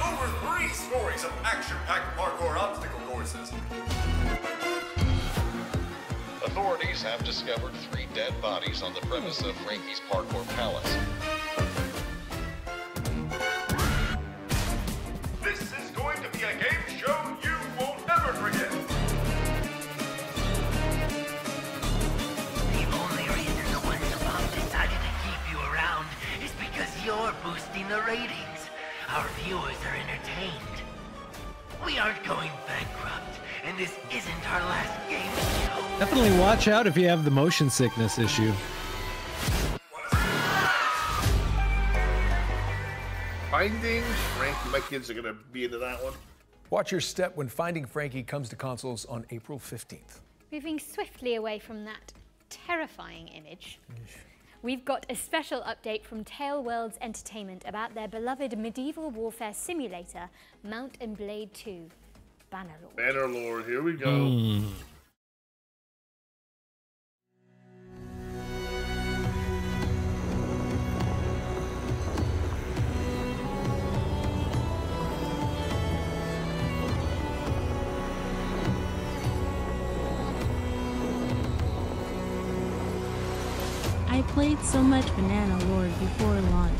Over 3 stories of action-packed parkour obstacle courses. Authorities have discovered 3 dead bodies on the premise of Frankie's Parkour Palace. This is going to be a game show you won't ever forget. The only reason the ones above decided to keep you around is because you're boosting the ratings. Our viewers are entertained. We aren't going bankrupt, and this isn't our last game show. Definitely watch out if you have the motion sickness issue. Finding Frankie. My kids are gonna be into that one. Watch your step when Finding Frankie comes to consoles on April 15th. Moving swiftly away from that terrifying image, we've got a special update from Tale Worlds Entertainment about their beloved medieval warfare simulator, Mount and Blade 2, Bannerlord. Bannerlord, here we go. I played so much Bannerlord before launch.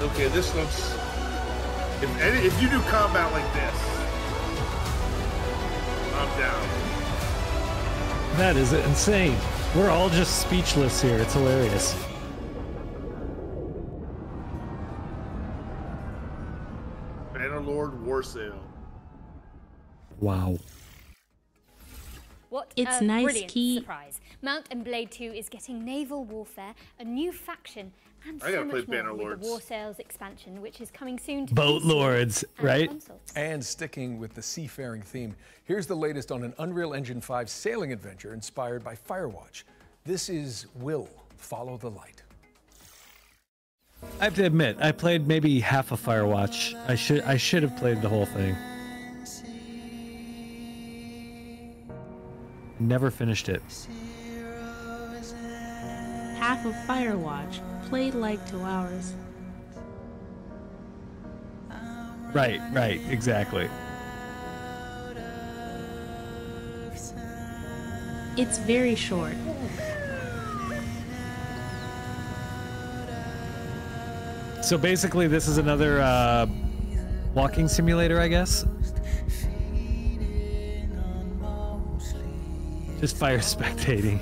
Okay, this looks. If you do combat like this, I'm down. That is insane. We're all just speechless here. It's hilarious. Bannerlord Warsail. Wow. What It's a nice brilliant key. surprise. Mount and Blade 2 is getting naval warfare, a new faction, and I so gotta play much more Bannerlords. with the Warsails expansion, which is coming soon to Boat PC lords, and right? consoles. And sticking with the seafaring theme, here's the latest on an Unreal Engine 5 sailing adventure inspired by Firewatch. This is Will Follow the Light. I have to admit, I played maybe half of Firewatch. I should have played the whole thing. Never finished it. Half of Firewatch, played like 2 hours. Right, exactly. It's very short. So basically, this is another walking simulator, I guess. Just fire spectating.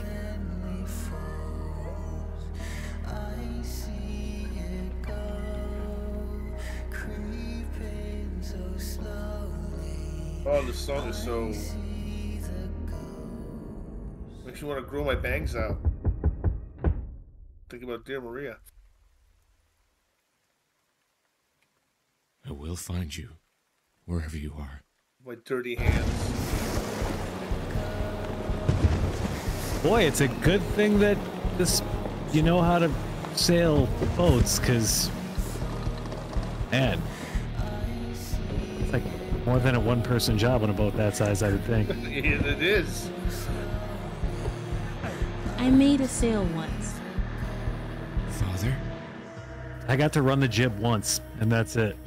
Oh, this song is so. Makes me want to grow my bangs out. Think about Dear Maria. I will find you, wherever you are. My dirty hands. Boy, it's a good thing that you know how to sail boats, because, man, it's like more than a one-person job on a boat that size, I would think. It is. I made a sail once. Father? I got to run the jib once, and that's it.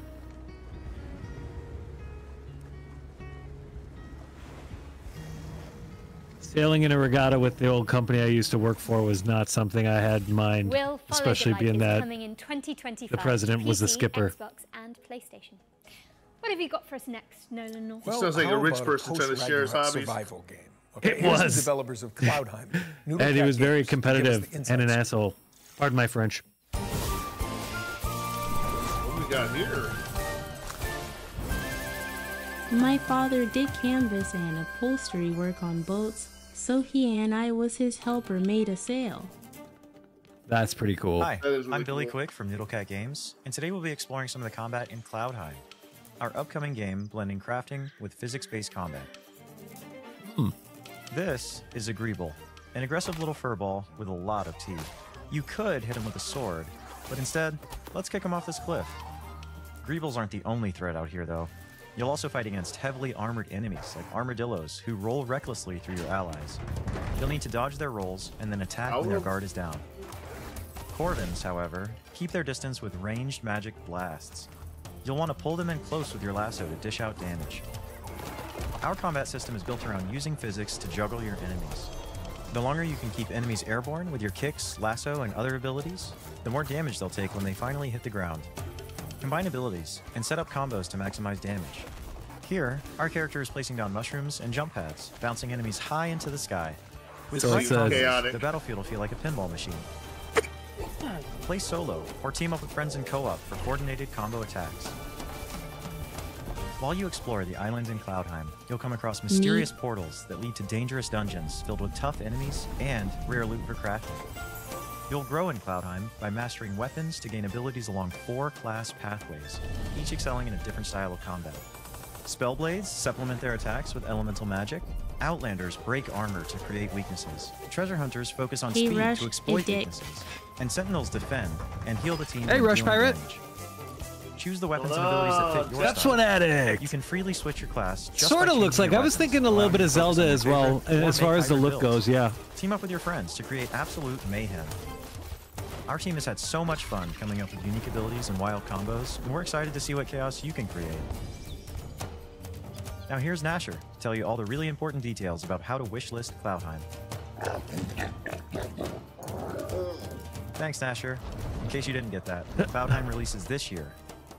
Sailing in a regatta with the old company I used to work for was not something I had in mind, Will Follow especially the Light being is that coming in 2025 the president to was the PC, skipper. Xbox, and PlayStation. What have you got for us next, Nolan North? Well, sounds like a how rich about person trying to share his post-Ragnarok hobbies. survival game. Okay, It here's was. the developers of Cloudheim. Noodle And he Cat was very Games to give us competitive the and an inside asshole. Pardon my French. What we got here? My father did canvas and upholstery work on boats, so he and I was his helper made a sail. That's pretty cool. Hi, I'm Billy Quick from Noodlecat Games, and today we'll be exploring some of the combat in Cloudheim, our upcoming game blending crafting with physics-based combat. This is a Greeble, an aggressive little furball with a lot of teeth. You could hit him with a sword, but instead, let's kick him off this cliff. Greebles aren't the only threat out here, though. You'll also fight against heavily armored enemies like armadillos who roll recklessly through your allies. You'll need to dodge their rolls and then attack when their guard is down. Corvins, however, keep their distance with ranged magic blasts. You'll want to pull them in close with your lasso to dish out damage. Our combat system is built around using physics to juggle your enemies. The longer you can keep enemies airborne with your kicks, lasso, and other abilities, the more damage they'll take when they finally hit the ground. Combine abilities and set up combos to maximize damage. Here, our character is placing down mushrooms and jump pads, bouncing enemies high into the sky. With So it's combos, the battlefield will feel like a pinball machine. Play solo or team up with friends in co-op for coordinated combo attacks. While you explore the islands in Cloudheim, you'll come across mysterious portals that lead to dangerous dungeons filled with tough enemies and rare loot for crafting. You'll grow in Cloudheim by mastering weapons to gain abilities along 4 class pathways, each excelling in a different style of combat. Spellblades supplement their attacks with elemental magic. Outlanders break armor to create weaknesses. Treasure hunters focus on speed to exploit weaknesses. And sentinels defend and heal the team. Hey, Rush Pirate! Damage. Choose the weapons and abilities that fit your That's style. one addict. You can freely switch your class. Sort of looks like. I was thinking a little bit of Zelda as well, as far as the look goes, yeah. Team up with your friends to create absolute mayhem. Our team has had so much fun coming up with unique abilities and wild combos, and we're excited to see what chaos you can create. Now here's Nasher to tell you all the really important details about how to wishlist Cloudheim. Thanks, Nasher. In case you didn't get that, Cloudheim releases this year.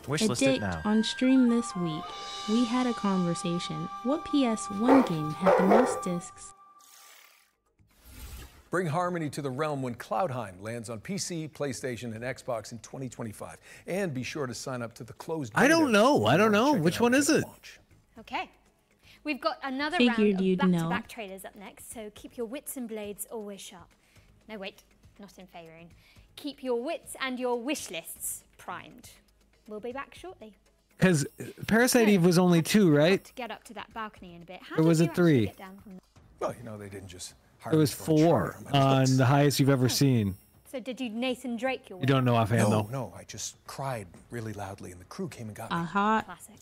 Wishlist it now. On stream this week, we had a conversation. What PS1 game had the most discs? Bring harmony to the realm when Cloudheim lands on PC, PlayStation, and Xbox in 2025. And be sure to sign up to the closed beta. I don't know. Which one is it? Okay. We've got another Figured round you'd of know. back-to-back trailers up next, so keep your wits and blades always sharp. No, wait, not in Faerun. Keep your wits and your wish lists primed. We'll be back shortly. Because Parasite Eve was only 2, right? To get up to that balcony in a bit. How Or was did it you actually 3? get down from there? Well, you know, they didn't just hire It was me for a 4 on the highest you've ever seen. So did you Nathan Drake your way? You don't know offhand, though. No, I just cried really loudly, and the crew came and got me. Aha. Classic.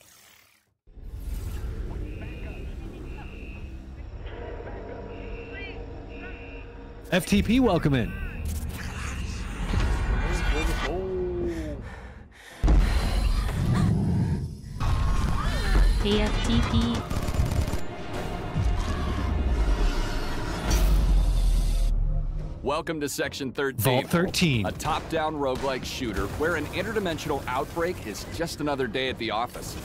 FTP, welcome in. KFTP. Welcome to Section 13. Vault 13. A top-down roguelike shooter where an interdimensional outbreak is just another day at the office.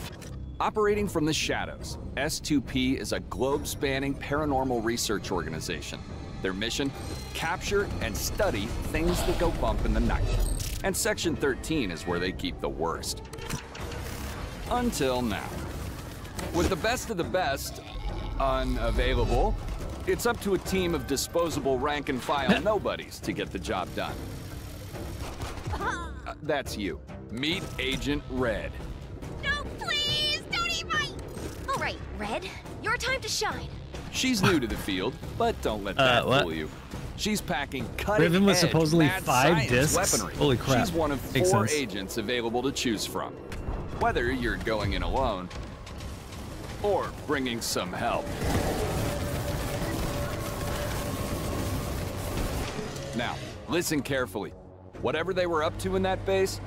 Operating from the shadows, S2P is a globe-spanning paranormal research organization. Their mission? Capture and study things that go bump in the night. And Section 13 is where they keep the worst. Until now. With the best of the best unavailable, it's up to a team of disposable rank-and-file nobodies to get the job done. That's you. Meet Agent Red. No, please! Don't eat my... All right, Red. Your time to shine. She's new to the field, but don't let that what? fool you. She's packing cutting-edge Riven was supposedly mad 5 science discs? weaponry. Holy crap. She's one of Makes 4 sense. agents available to choose from. Whether you're going in alone or bringing some help. Now, listen carefully. Whatever they were up to in that base,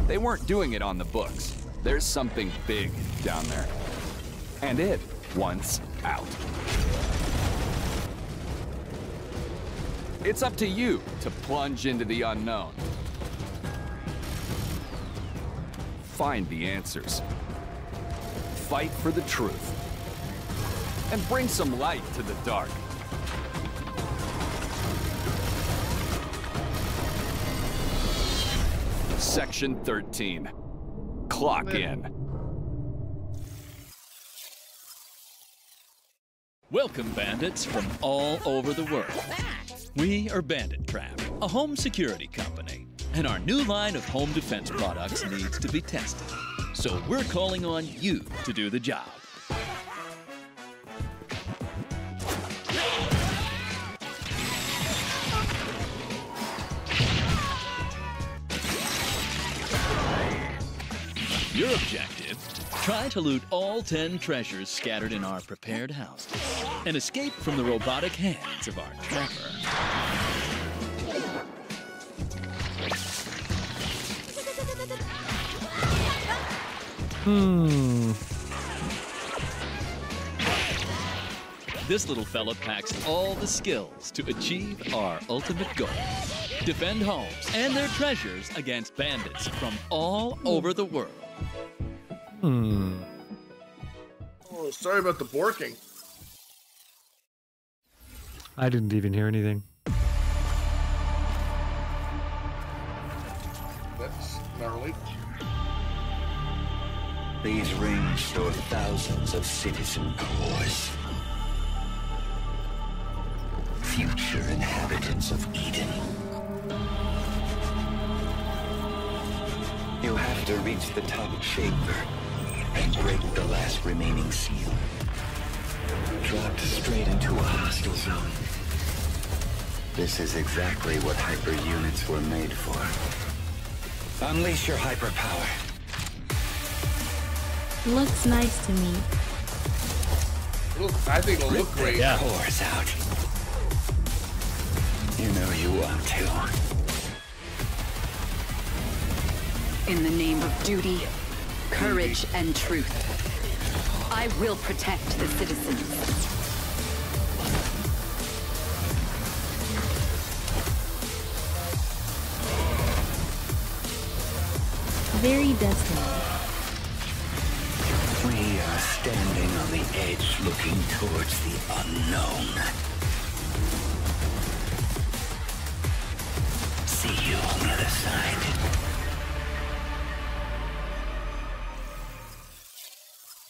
they weren't doing it on the books. There's something big down there. And it wants out. It's up to you to plunge into the unknown. Find the answers. Fight for the truth. And bring some light to the dark. Section 13. Clock in. Welcome, bandits from all over the world. We are Bandit Trap, a home security company, and our new line of home defense products needs to be tested. So we're calling on you to do the job. Your objective, try to loot all 10 treasures scattered in our prepared houses and escape from the robotic hands of our trapper. This little fella packs all the skills to achieve our ultimate goal. Defend homes and their treasures against bandits from all over the world. Oh, sorry about the borking. I didn't even hear anything. That's gnarly. These rings store thousands of citizen cores. Future inhabitants of Eden. You have to reach the top chamber and break the last remaining seal. Dropped straight into a hostile zone. This is exactly what hyper units were made for. Unleash your hyper power. Looks nice to me. I think it'll look great. Yeah. Cores out. You know you want to. In the name of duty, courage, and truth, I will protect the citizens. Very Destiny. We are standing on the edge looking towards the unknown. See you on the other side.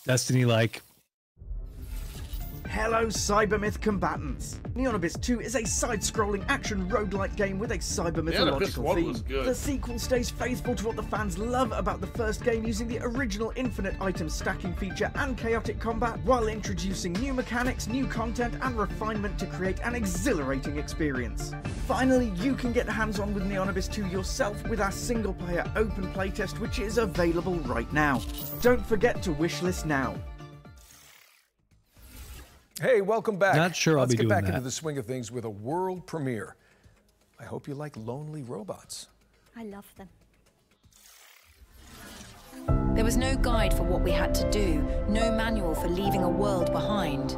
Destiny-like. Hello, Cybermyth combatants! Neonabyss 2 is a side-scrolling action roguelike game with a cyber-mythological theme. The sequel stays faithful to what the fans love about the first game, using the original infinite item stacking feature and chaotic combat, while introducing new mechanics, new content, and refinement to create an exhilarating experience. Finally, you can get hands-on with Neonabyss 2 yourself with our single-player open playtest, which is available right now. Don't forget to wishlist now. Hey, welcome back. Not sure I'll be doing Let's get back that. into the swing of things with a world premiere. I hope you like lonely robots. I love them. There was no guide for what we had to do, no manual for leaving a world behind.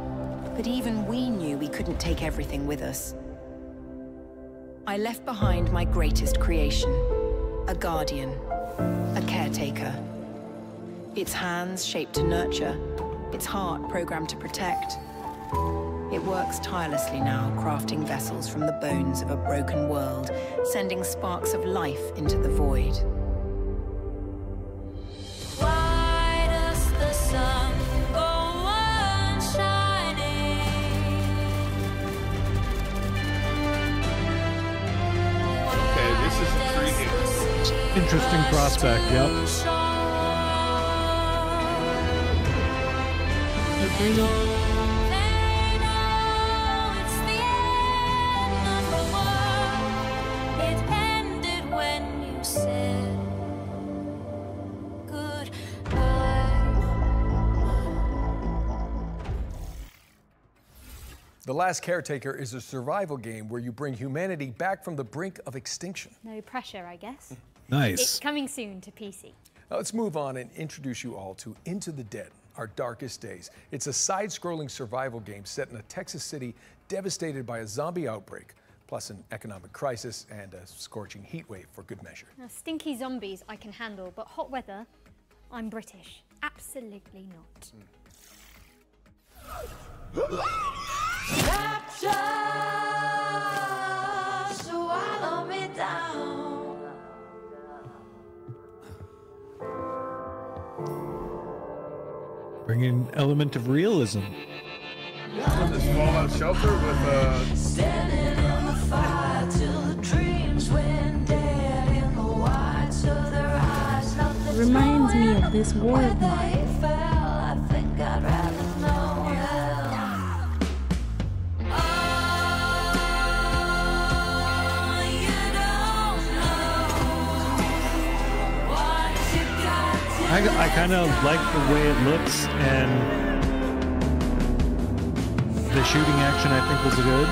But even we knew we couldn't take everything with us. I left behind my greatest creation, a guardian, a caretaker. Its hands shaped to nurture, its heart programmed to protect. It works tirelessly now, crafting vessels from the bones of a broken world, sending sparks of life into the void. Why does the sun go on shining? Okay, this is intriguing. Interesting prospect, yep. Agreed. The Last Caretaker is a survival game where you bring humanity back from the brink of extinction. No pressure, I guess. Nice. It's coming soon to PC. Now let's move on and introduce you all to Into the Dead, Our Darkest Days. It's a side-scrolling survival game set in a Texas city devastated by a zombie outbreak, plus an economic crisis and a scorching heat wave for good measure. Now, stinky zombies I can handle, but hot weather, I'm British. Absolutely not. Swallow me down. Bring in element of realism. This Fallout Shelter with Standing on the fire till the dream Reminds me of this war of mine. I kind of like the way it looks, and the shooting action I think was good.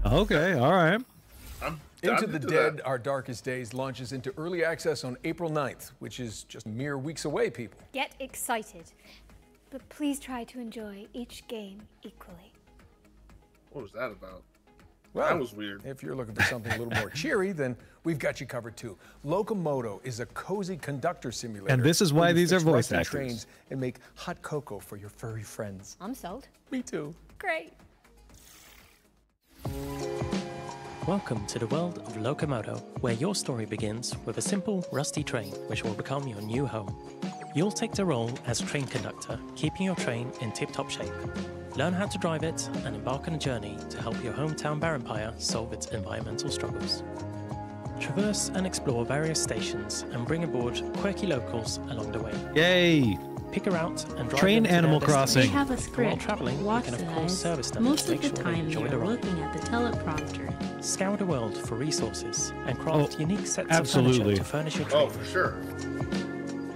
Okay, all right. Into the Dead, Our Darkest Days launches into early access on April 9th, which is just mere weeks away, people. Get excited, but please try to enjoy each game equally. What was that about? Well, that was weird. If you're looking for something a little more cheery, then we've got you covered too. Locomoto is a cozy conductor simulator. And this is why where you these are fix voice rusty actors. trains and make hot cocoa for your furry friends. I'm sold. Me too. Great. Welcome to the world of Locomoto, where your story begins with a simple, rusty train which will become your new home. You'll take the role as train conductor, keeping your train in tip-top shape. Learn how to drive it and embark on a journey to help your hometown Barrenpire solve its environmental struggles. Traverse and explore various stations and bring aboard quirky locals along the way. Yay! Pick her out and drive Train them to Animal their Crossing. They destination. have a While script. traveling, Watch you can the of course eyes. service them Most to of make the sure they time enjoy they the are ride. looking at the teleprompter. Scour the world for resources and craft unique sets of absolutely. furniture to furnish your train. Oh, for sure.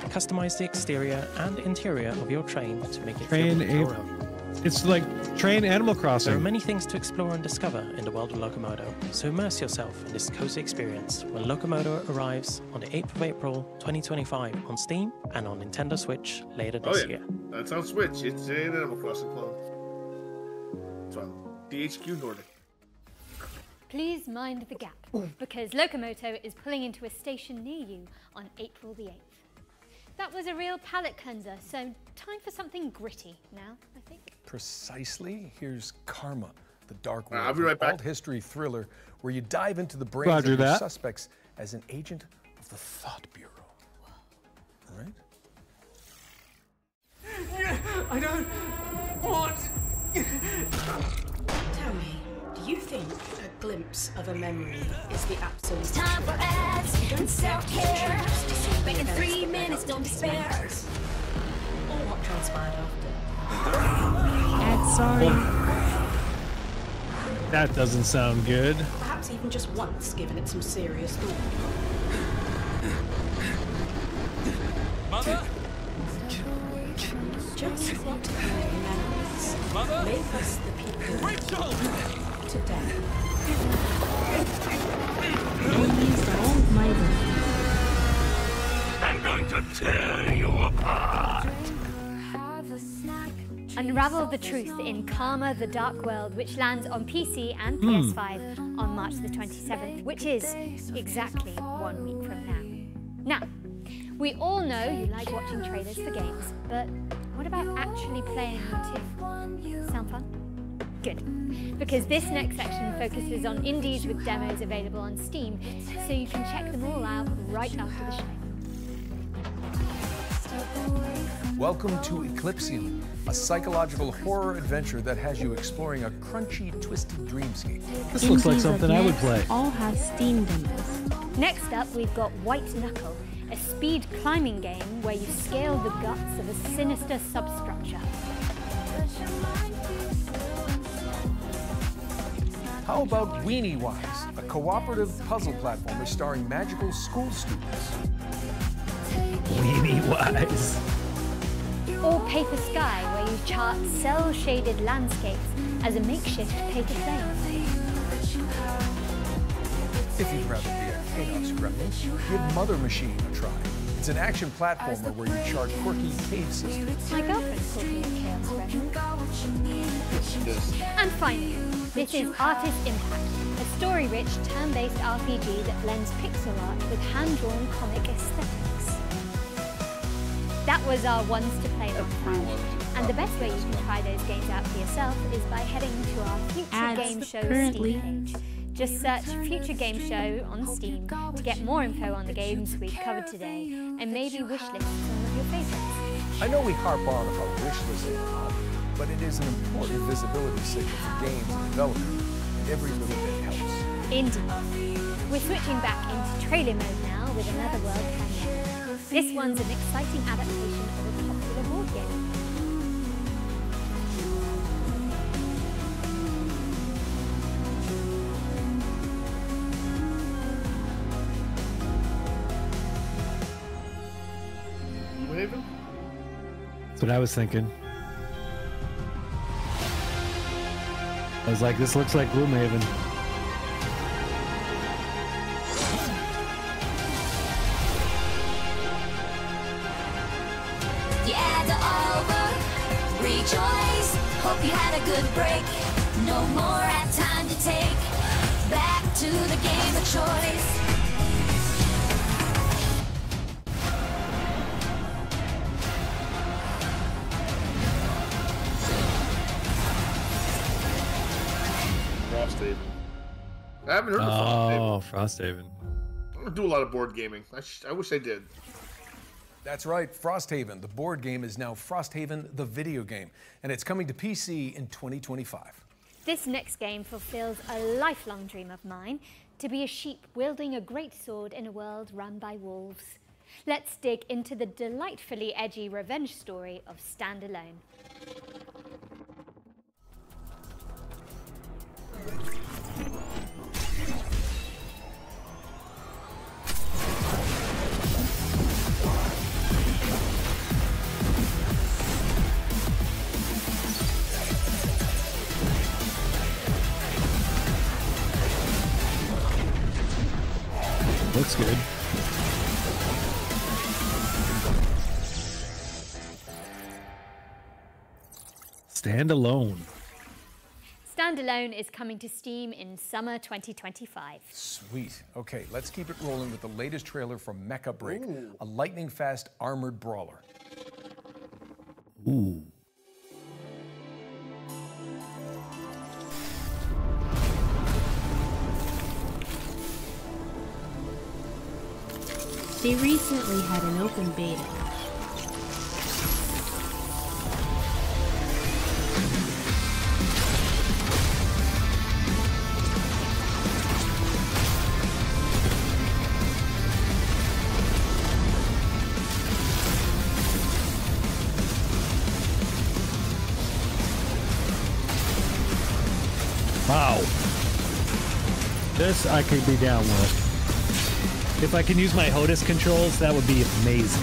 Customize the exterior and interior of your train to make it Train feel your own. It's like Train Animal There are Crossing. many things to explore and discover in the world of Locomoto, so immerse yourself in this cozy experience when Locomoto arrives on the 8th of April 2025 on Steam and on Nintendo Switch later Oh, this yeah. year. That's on Switch. It's an Animal Crossing clone. It's on DHQ Nordic. Please mind the gap, because Locomoto is pulling into a station near you on April the 8th. That was a real palate cleanser, so time for something gritty now, I think. Precisely. Here's Karma, the dark world. I'll be right an back. alt history thriller where you dive into the brains Roger of your that. suspects as an agent of the Thought Bureau. All right? I don't want. Tell me, do you think a glimpse of a memory is the absolute Time for ads and self-care. Back in 3 minutes, minutes, don't despair. Or what transpired after? Ad sorry. That doesn't sound good. Perhaps even just once given it some serious thought. Mother? Just what kind of memories make us the people today? These are all my I'm going to tear you apart. Unravel the truth in Karma the Dark World, which lands on PC and PS5 on March the 27th, which is exactly 1 week from now. Now, we all know you like watching trailers for games, but what about actually playing them too? Sound fun? Good, because this next section focuses on indies with demos available on Steam, so you can check them all out right after the show. Welcome to Eclipsium, a psychological horror adventure that has you exploring a crunchy, twisted dreamscape. This looks like Indies of something I would Next play. all have Steam demos. Next up, we've got White Knuckle, a speed climbing game where you scale the guts of a sinister substructure. How about Weenie Wise, a cooperative puzzle platformer starring magical school students? Weenie Wise. Or Paper Sky, where you chart cell-shaded landscapes as a makeshift paper plane. If you'd rather be a chaos gremlin, give Mother Machine a try. It's an action platformer where you chart quirky cave systems. My girlfriend's called me a chaos gremlin. And finally, this is Artist Impact, a story-rich, turn-based RPG that blends pixel art with hand-drawn comic aesthetics. That was our ones to play list round. And the best way you can try those games out for yourself is by heading to our future Ads game show currently. Steam page. Just search Future Game Show on Steam to get more info on the games we've covered today and maybe wishlist some of your favorites. I know we harp on about wishlisting a lot, but it is an important visibility signal for games and development. Every little bit helps. Indeed. We're switching back into trailer mode now with another world premiere. This one's an exciting adaptation of a popular board game. Gloomhaven? That's what I was thinking. I was like, this looks like Gloomhaven. The ads are over. Rejoice. Hope you had a good break. No more ad time to take. Back to the game of choice. Frosthaven. I haven't heard of Frosthaven. Oh, Frosthaven. I don't do a lot of board gaming. I wish I did. That's right, Frosthaven. The board game is now Frosthaven, the video game, and it's coming to PC in 2025. This next game fulfills a lifelong dream of mine, to be a sheep wielding a great sword in a world run by wolves. Let's dig into the delightfully edgy revenge story of Stand Alone. Looks good. Stand Alone. Stand Alone is coming to Steam in summer 2025. Sweet. Okay, let's keep it rolling with the latest trailer from Mecha Break, a lightning-fast armored brawler. Ooh. They recently had an open beta. Wow. This I could be down with. If I can use my HOTAS controls, that would be amazing.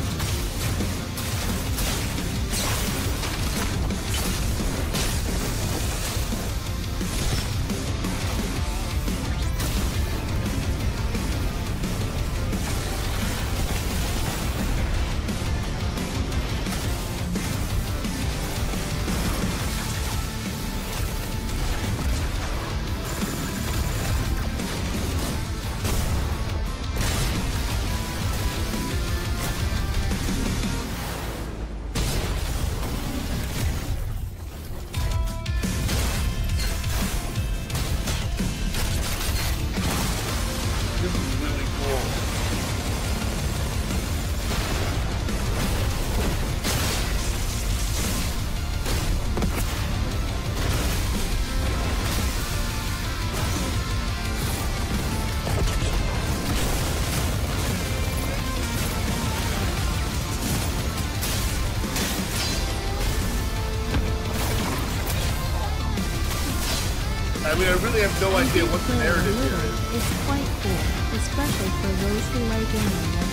I mean, I really have no idea what the narrative here is. It's quite cool, especially for those who like animation.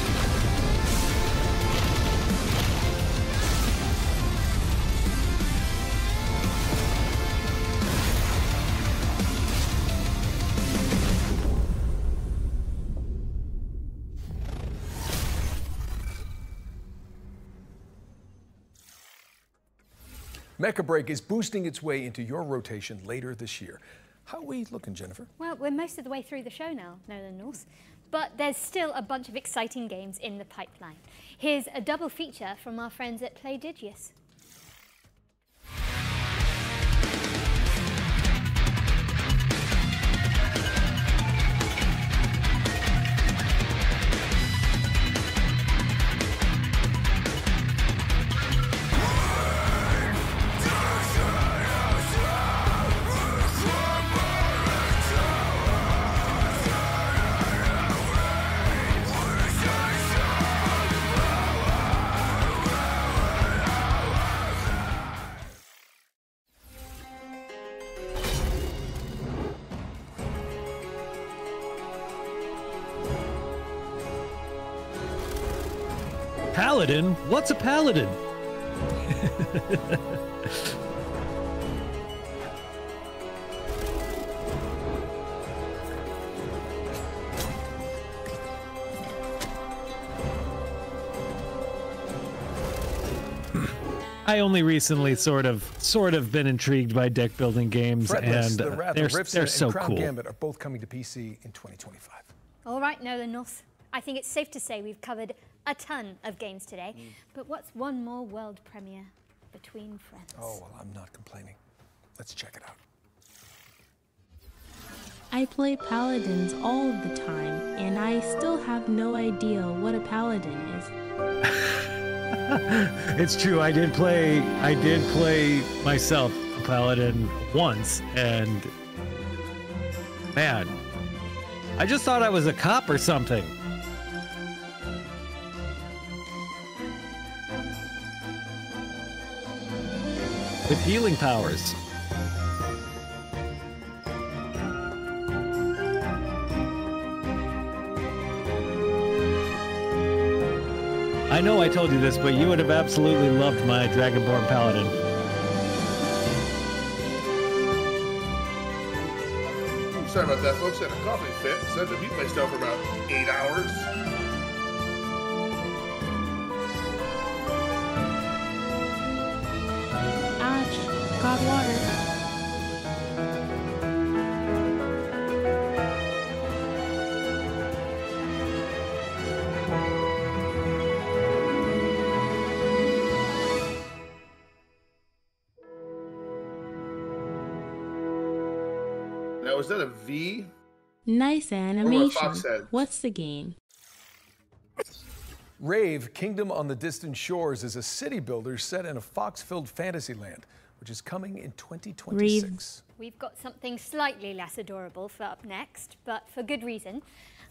Mecha Break is boosting its way into your rotation later this year. How are we looking, Jennifer? Well, we're most of the way through the show now, Nolan North. But there's still a bunch of exciting games in the pipeline. Here's a double feature from our friends at Playdigious. Paladin? What's a paladin? I only recently sort of been intrigued by deck building games, Fretless, and the Wrath of Rifts, they're so and Crown cool. Gambit are both coming to PC in 2025. All right, Nolan North. I think it's safe to say we've covered a ton of games today. But what's one more world premiere between friends? Oh, well, I'm not complaining. Let's check it out. I play paladins all of the time, and I still have no idea what a paladin is. It's true. I did play myself a paladin once, and man, I just thought I was a cop or something. With healing powers. I know I told you this, but you would have absolutely loved my Dragonborn Paladin. Sorry about that, folks. Had a coffee fit. So I had to mute myself for about 8 hours. Ouch, got water. Now, is that a V? Nice animation. What's the game? Rave, Kingdom on the Distant Shores, is a city builder set in a fox-filled fantasy land, which is coming in 2026. We've got something slightly less adorable for up next, but for good reason.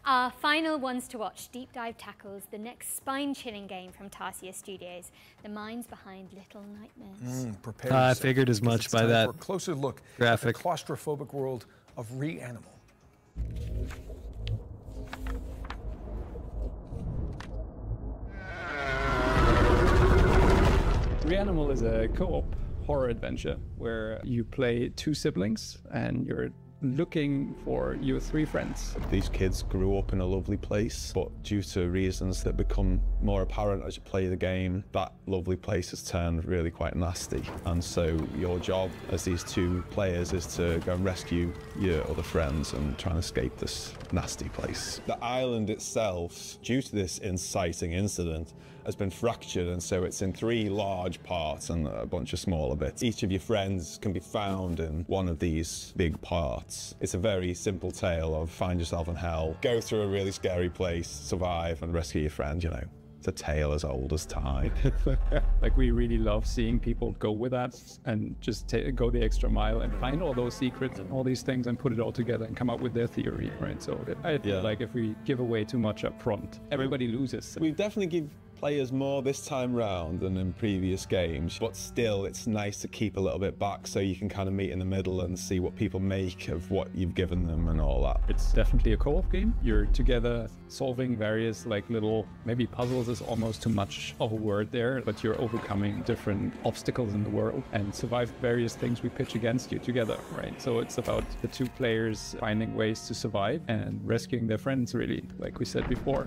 Our final ones to watch deep dive tackles the next spine-chilling game from Tarsier Studios, the minds behind Little Nightmares. Prepare I yourself, figured as because much it's by time that for a closer look graphic. at the claustrophobic world of Reanimal. Reanimal is a co-op horror adventure where you play two siblings and you're looking for your three friends. These kids grew up in a lovely place, but due to reasons that become more apparent as you play the game, that lovely place has turned really quite nasty. And so your job as these two players is to go and rescue your other friends and try and escape this nasty place. The island itself, due to this inciting incident, has been fractured, and so it's in three large parts and a bunch of smaller bits. Each of your friends can be found in one of these big parts. It's a very simple tale of find yourself in hell, go through a really scary place, survive and rescue your friend, you know. It's a tale as old as time. Like, we really love seeing people go with that and just go the extra mile and find all those secrets and all these things and put it all together and come up with their theory, right? So I feel like if we give away too much up front, everybody loses. We definitely give players more this time round than in previous games, but still it's nice to keep a little bit back so you can kind of meet in the middle and see what people make of what you've given them and all that. It's definitely a co-op game. You're together solving various like little, maybe puzzles is almost too much of a word there, but you're overcoming different obstacles in the world and survive various things we pitch against you together, right? So it's about the two players finding ways to survive and rescuing their friends, really, like we said before.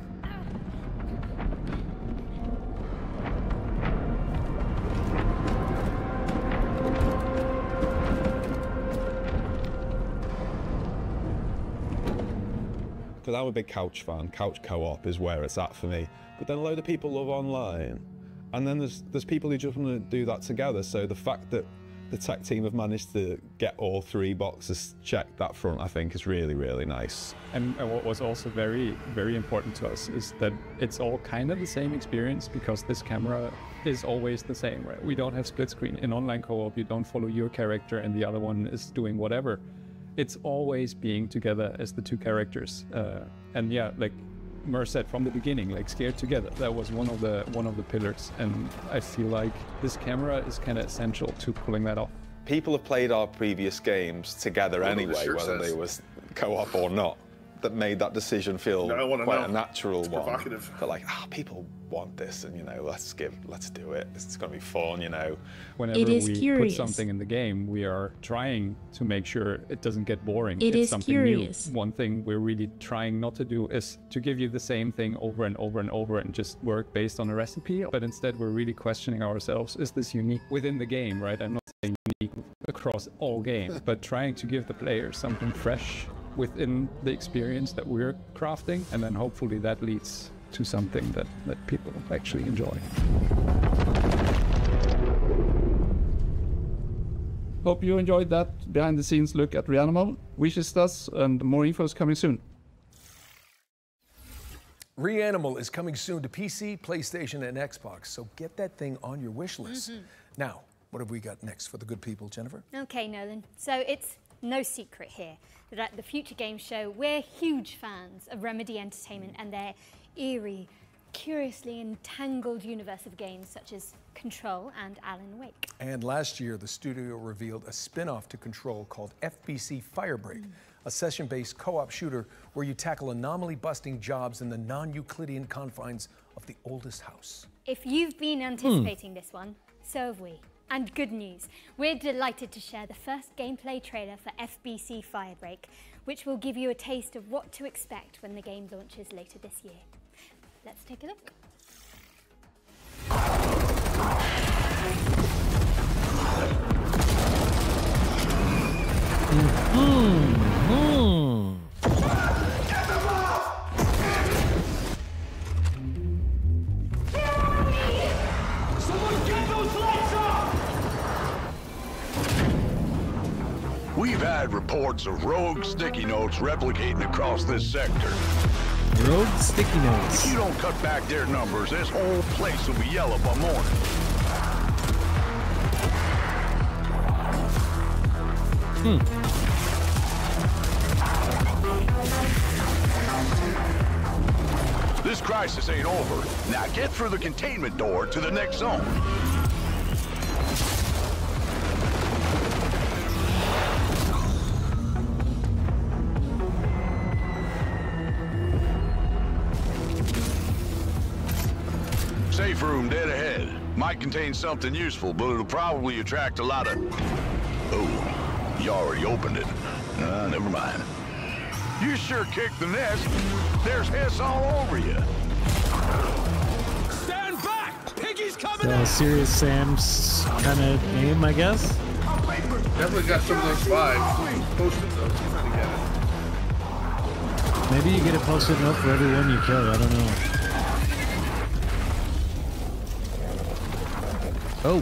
Because I'm a big couch fan. Couch co-op is where it's at for me. But then a load of people love online. And then there's people who just want to do that together. So the fact that the tech team have managed to get all three boxes checked that front, I think, is really, really nice. And what was also very, very important to us is that it's all kind of the same experience because this camera is always the same, right? We don't have split screen. In online co-op, you don't follow your character and the other one is doing whatever. It's always being together as the two characters. And yeah, like Mer said from the beginning, like scared together. That was one of the pillars. And I feel like this camera is kind of essential to pulling that off. People have played our previous games together anyway, whether they was co-op or not. that made that decision feel quite a natural one. Provocative. But like, people want this, and let's do it. It's going to be fun, Whenever we put something in the game, we are trying to make sure it doesn't get boring. It's something curious. New. One thing we're really trying not to do is to give you the same thing over and over and over and just work based on a recipe. But instead, we're really questioning ourselves: is this unique within the game? Right? I'm not saying unique across all games, but trying to give the player something fresh within the experience that we're crafting, and then hopefully that leads to something that people actually enjoy. Hope you enjoyed that behind-the-scenes look at Reanimal. Wishes us, and more info is coming soon. Reanimal is coming soon to PC, PlayStation, and Xbox, so get that thing on your wish list. Now, what have we got next for the good people, Jennifer? Okay, Nolan. So it's no secret here that at the Future Games Show, we're huge fans of Remedy Entertainment and their eerie, curiously entangled universe of games such as Control and Alan Wake. And last year, the studio revealed a spin-off to Control called FBC Firebreak, a session-based co-op shooter where you tackle anomaly-busting jobs in the non-Euclidean confines of the oldest house. If you've been anticipating this one, so have we. And good news, we're delighted to share the first gameplay trailer for FBC Firebreak, which will give you a taste of what to expect when the game launches later this year. Let's take a look. We've had reports of rogue sticky notes replicating across this sector. Rogue sticky notes. If you don't cut back their numbers, this whole place will be yellow by morning. This crisis ain't over. Now get through the containment door to the next zone. Safe room dead ahead. Might contain something useful, but it'll probably attract a lot of... Oh, you already opened it. Never mind. You sure kicked the nest. There's hiss all over you. Stand back! Piggy's coming So Serious Sam's kind of game, I guess? Definitely got some of those vibes. Posted though. Trying to get it. Maybe you get a post-it note for everyone you kill, I don't know. Oh.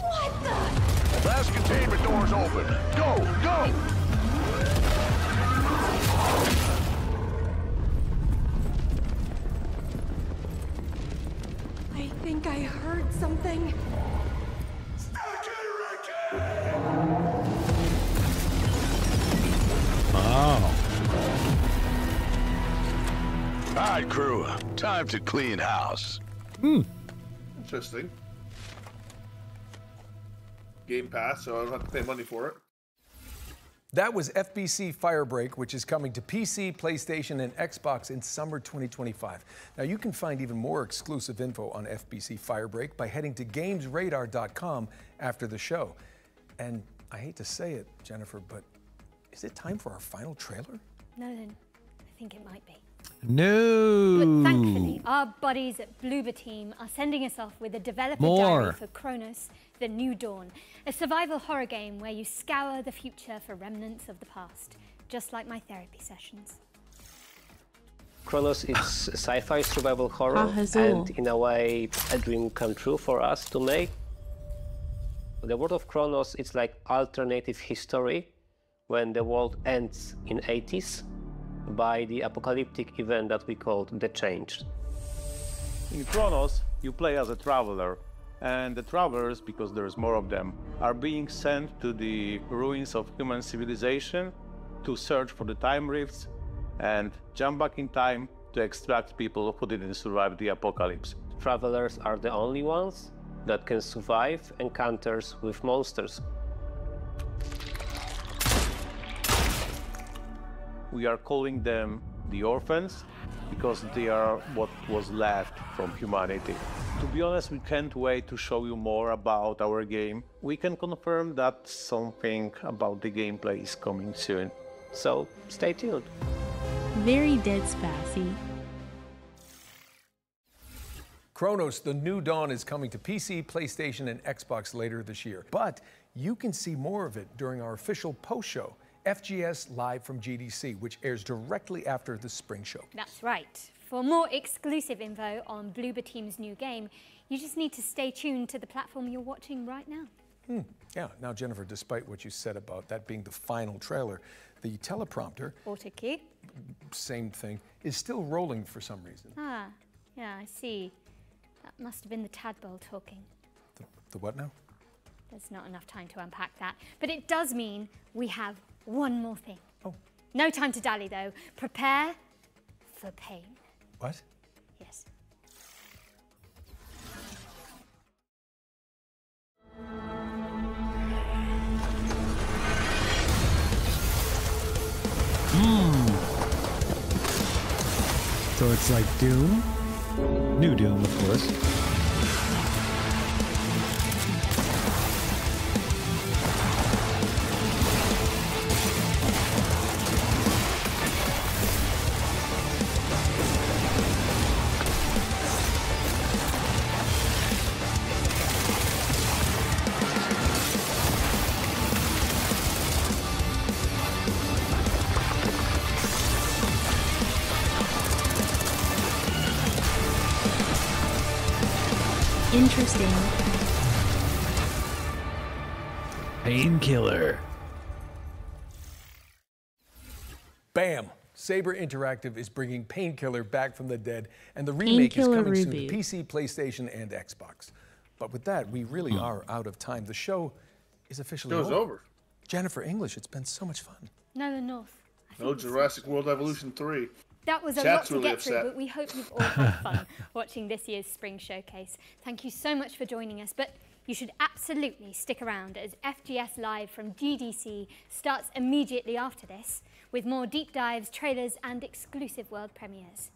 What the? Last containment door's open. Go, go! I think I heard something. Oh. All right, crew. Time to clean house. Interesting. Game Pass, so I don't have to pay money for it. That was FBC Firebreak, which is coming to PC, PlayStation, and Xbox in summer 2025. Now, you can find even more exclusive info on FBC Firebreak by heading to GamesRadar.com after the show. And I hate to say it, Jennifer, but is it time for our final trailer? No, then I think it might be. No. But thankfully, our buddies at Bloober Team are sending us off with a developer diary for Chronos: The New Dawn, a survival horror game where you scour the future for remnants of the past, just like my therapy sessions. Chronos is sci-fi survival horror, and in a way, a dream come true for us to make. The world of Chronos, it's like alternative history when the world ends in 80s. By the apocalyptic event that we call The Change. In Chronos, you play as a traveler, and the travelers, because there's more of them, are being sent to the ruins of human civilization to search for the time rifts and jump back in time to extract people who didn't survive the apocalypse. Travelers are the only ones that can survive encounters with monsters. We are calling them the orphans because they are what was left from humanity. To be honest, we can't wait to show you more about our game. We can confirm that something about the gameplay is coming soon. So stay tuned. Very dead spassy. Chronos: The New Dawn is coming to PC, PlayStation, and Xbox later this year. But you can see more of it during our official post-show, FGS Live from GDC, which airs directly after the spring show. That's right. For more exclusive info on Bloober Team's new game, you just need to stay tuned to the platform you're watching right now. Yeah, now Jennifer, despite what you said about that being the final trailer, the teleprompter, Auto cue. Same thing, is still rolling for some reason. Ah, yeah, I see. That must have been the tadpole talking. The what now? There's not enough time to unpack that. But it does mean we have one more thing. Oh. No time to dally, though. Prepare for pain. What? Yes. So it's like Doom? New Doom, of course. Interesting. Painkiller. Bam! Saber Interactive is bringing Painkiller back from the dead, and the remake is coming soon to PC, PlayStation, and Xbox. But with that, we really are out of time. The show is officially over. Jennifer English, it's been so much fun. Nolan North. No Jurassic World Evolution 3. That was a lot to get through, but we hope you've all had fun watching this year's Spring Showcase. Thank you so much for joining us, but you should absolutely stick around as FGS Live from GDC starts immediately after this, with more deep dives, trailers, and exclusive world premieres.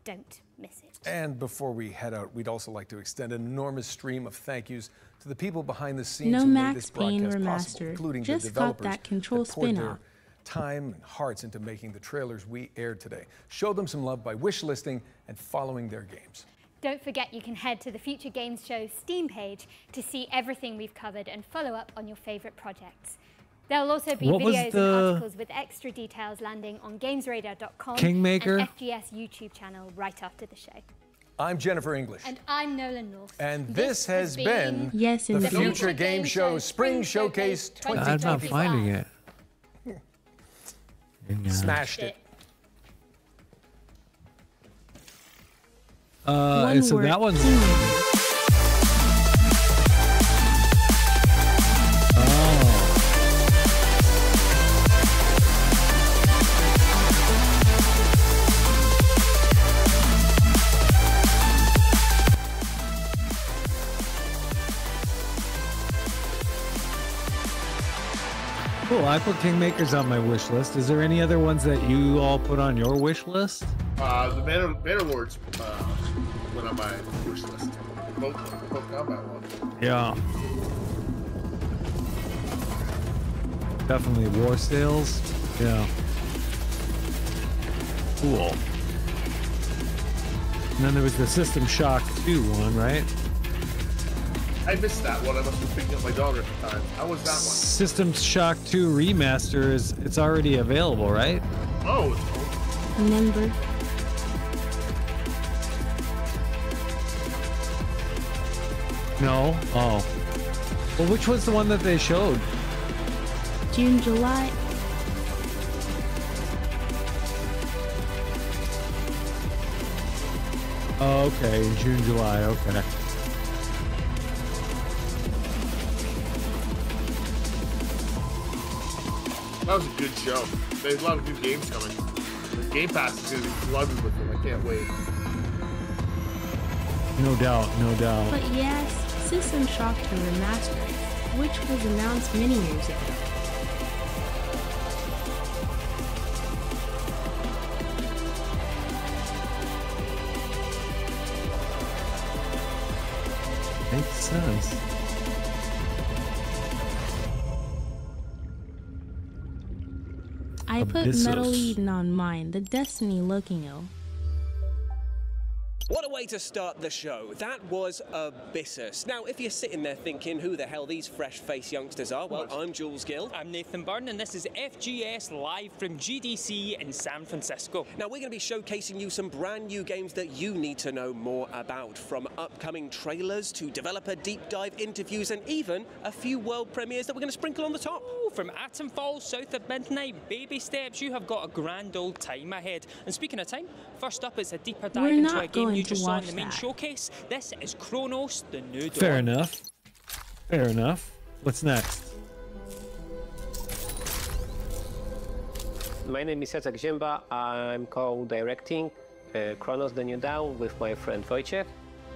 Don't miss it. And before we head out, we'd also like to extend an enormous stream of thank yous to the people behind the scenes No who made Max this broadcast Payne possible, remastered. including Just the developers caught that Control that poured their spin-off. time and hearts into making the trailers we aired today. Show them some love by wish listing and following their games. Don't forget you can head to the Future Games Show Steam page to see everything we've covered and follow up on your favorite projects. There'll also be videos and articles with extra details landing on GamesRadar.com Kingmaker? and FGS YouTube channel right after the show. I'm Jennifer English. And I'm Nolan North. And this has been Yes, the indeed. Future Game Show Spring Showcase 2025. I'm not finding it. Smashed it. So that one's. Cool, I put Kingmakers on my wish list. Is there any other ones that you all put on your wish list? The Bannerlords went on my wish list. Both combat ones. Yeah. Definitely War Sales. Yeah. Cool. And then there was the System Shock 2 one, right? I missed that one. I must have been picking up my daughter at the time. How was that one? System Shock 2 Remaster it's already available, right? Oh, it's cool. Number. No? Oh. Well, which was the one that they showed? June, July. Oh, okay, in June, July, okay. That was a good show. There's a lot of new games coming. The Game Pass is going to be flooded with them. I can't wait. No doubt, no doubt. But yes, System Shock 2 Remastered, which was announced many years ago. sense. I put Abyssos. Metal Eden on mine, the Destiny looking ill. What a way to start the show. That was Abyssos. Now, if you're sitting there thinking who the hell these fresh-faced youngsters are, well, I'm Jules Gill. I'm Nathan Byrne, and this is FGS live from GDC in San Francisco. Now, we're going to be showcasing you some brand new games that you need to know more about, from upcoming trailers to developer deep dive interviews and even a few world premieres that we're going to sprinkle on the top. Ooh, from Atom Falls, South of Midnight, baby steps, you have got a grand old time ahead. And speaking of time, first up is a deeper dive into a game you just saw in the main showcase. This is Chronos, the New Dawn. Fair enough. Fair enough. What's next? My name is Jacek Ziemba. I'm co-directing Chronos, the New Dawn with my friend Wojciech.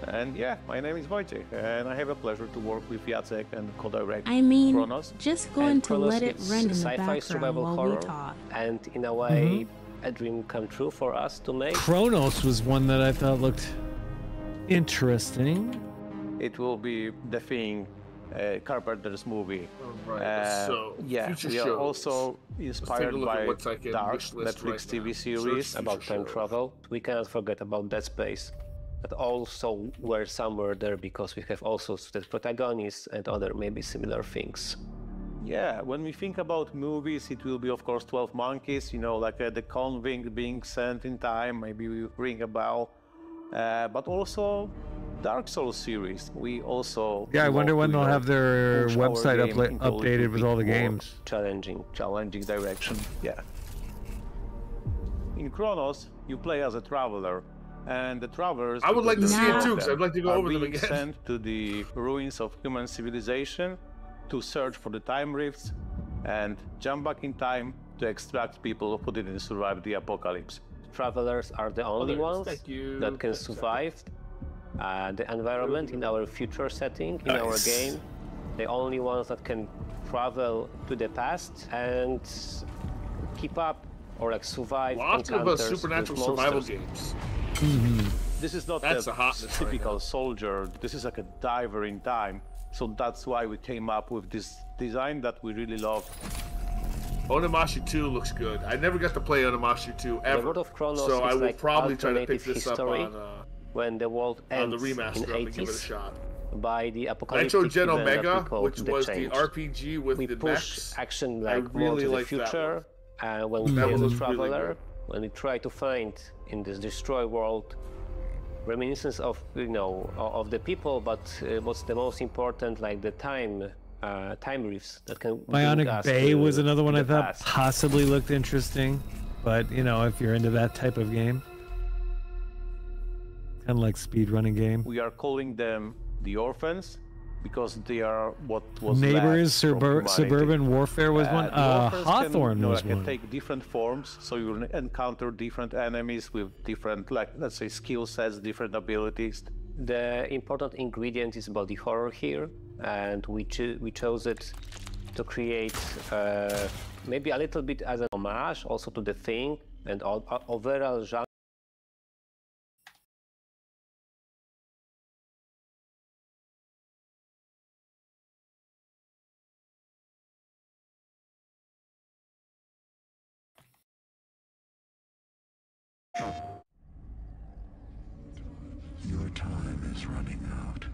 And yeah, my name is Wojciech, and I have a pleasure to work with Jacek and co-direct I mean, Chronos. just going to let it run in the sci-fi background survival while horror, we talk. and in a way, a dream come true for us to make. Chronos was one that I thought looked interesting. It will be the Thing, Carpenter's movie. So, yeah, future we are shows. also inspired by Dark, Netflix TV series about time travel. We cannot forget about Dead Space. That also were somewhere there because we have also the protagonists and other maybe similar things. Yeah, when we think about movies, it will be, of course, 12 Monkeys, you know, like the convict being sent in time, maybe we ring a bell. But also Dark Souls series. We also... Yeah, I wonder when they'll have their push our website game into a updated little with all the bit more games. Challenging direction, yeah. In Chronos, you play as a traveler. And the travelers... I would like to see it too, of because I'd like to go are over them being again. sent to the ruins of human civilization to search for the time rifts and jump back in time to extract people who didn't survive the apocalypse. Travelers are the only ones that can survive the environment in our future setting, in our game. The only ones that can travel to the past and keep up or like survive Lots of encounters supernatural with survival monsters. games. This is not That's a a hotness typical soldier. This is like a diver in time. So that's why we came up with this design that we really love. Onimashi 2 looks good. I never got to play Onimashi 2 ever, The World of Chronos so I is will like probably try to pick alternative this up history on when the world the ends remaster. in I'm gonna give it a 80s shot. by the apocalyptic Nitro Gen event that Omega, we call which the was change. the RPG with we the push mechs. action I like more really to the like that future, and when we That play one as a was really traveler, good. when we try to find in this destroyed world reminiscence of of the people, but what's the most important, like the time rifts that can bring Bionic us Bay to was another one I the thought past. possibly looked interesting, but you know, if you're into that type of game, kind of like speedrunning game. We are calling them the orphans because they are what was Neighbors, left from humanity. Suburban Warfare was one. The orphans Hawthorne was can one. take different forms, so you'll encounter different enemies with different, like, let's say, skill sets, different abilities. The important ingredient is body horror here, and we chose it to create maybe a little bit as an homage also to The Thing and overall genre. Your time is running out.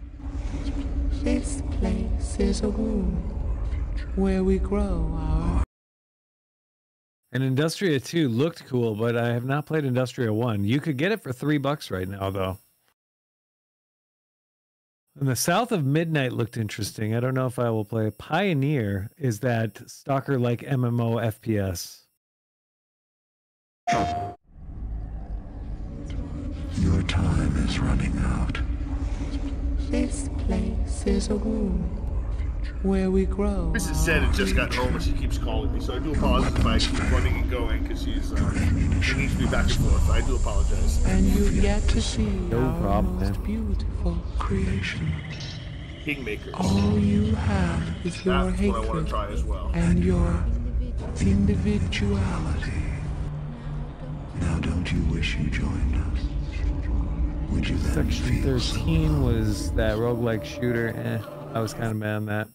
This place is a womb where we grow our... And Industria 2 looked cool, but I have not played Industria 1. You could get it for $3 right now, though. And the South of Midnight looked interesting. I don't know if I will play. Pioneer is that stalker-like MMO FPS. Your time is running out. This place is a womb where we grow. Mrs. said it just got home and she keeps calling me, so I do apologize if I keep running and going because she needs to be back and forth. I do apologize. And you've yet to see No problem, most man. beautiful creation. Kingmaker. All you have is your That's what I want hatred to try as well. and your individuality. Now don't you wish you joined us? Section 13 was that roguelike shooter. I was kind of mad on that.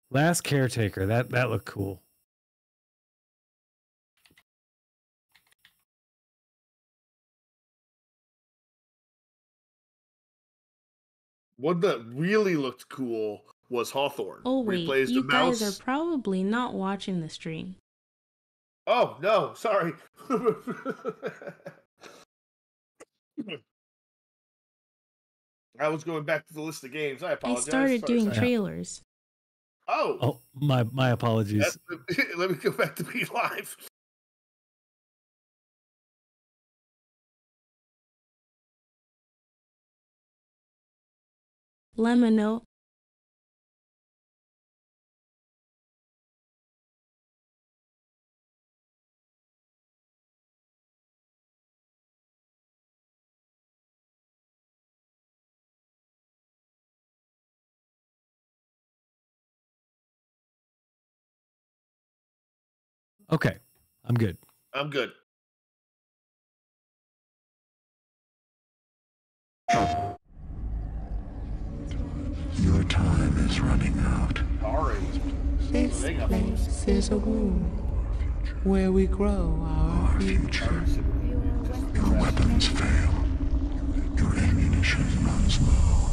Last Caretaker, that looked cool. One that really looked cool was Hawthorne. Oh wait, you guys are probably not watching the stream. Oh, no, sorry. I was going back to the list of games. I apologize. I started doing trailers. Oh, my apologies. Let me go back to being live. Lemino. Okay, I'm good. I'm good. Your time is running out. Sorry. This place is a womb where we grow our future. Your weapons fail. Your ammunition runs low.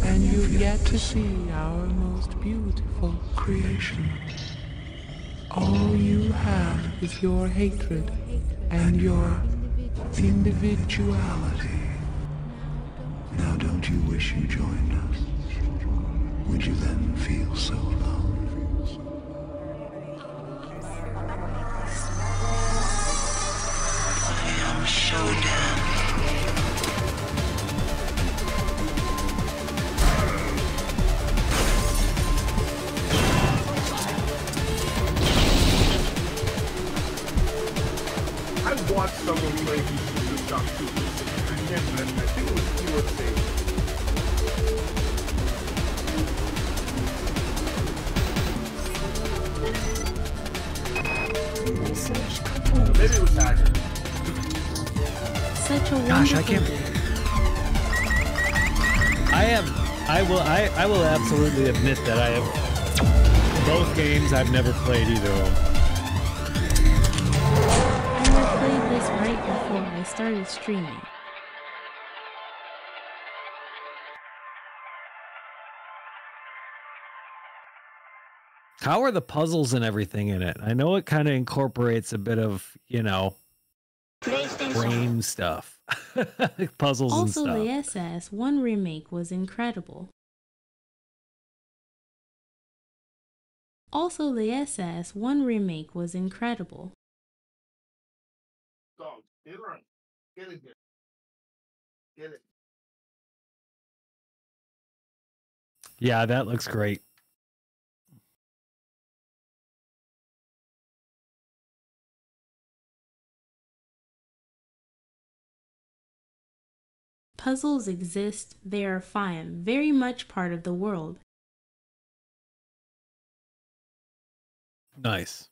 And you've yet to see our most beautiful creation. All you have is your hatred and your individuality. Now don't you wish you joined us? Would you then feel so alone? I am Shodan. I've watched someone play this stuff too. I think it was Keyword Stage. Maybe it was Hacker. Such a Gosh, I wonderful can't. game. I will absolutely admit that I have both games. I've never played either of them. I played this right before I started streaming. How are the puzzles and everything in it? I know it kind of incorporates a bit of, you know, brain stuff. Puzzles and stuff. Also, the SS1 remake was incredible. Also, the SS1 remake was incredible. Dog, get it right. Get it. Get it. Yeah, that looks great. Puzzles exist, they are fine, very much part of the world. Nice.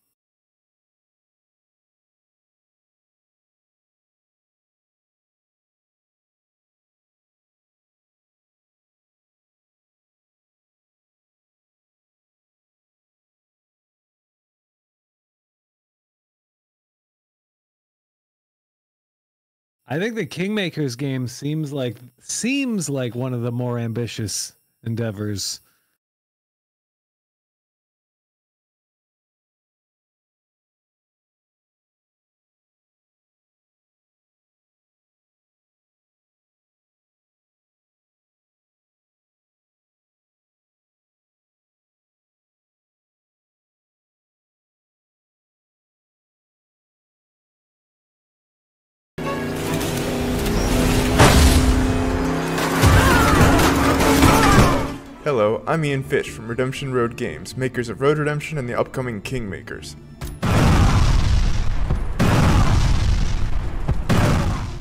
I think the Kingmakers game seems like one of the more ambitious endeavors. Hello, I'm Ian Fish from Redemption Road Games, makers of Road Redemption and the upcoming Kingmakers.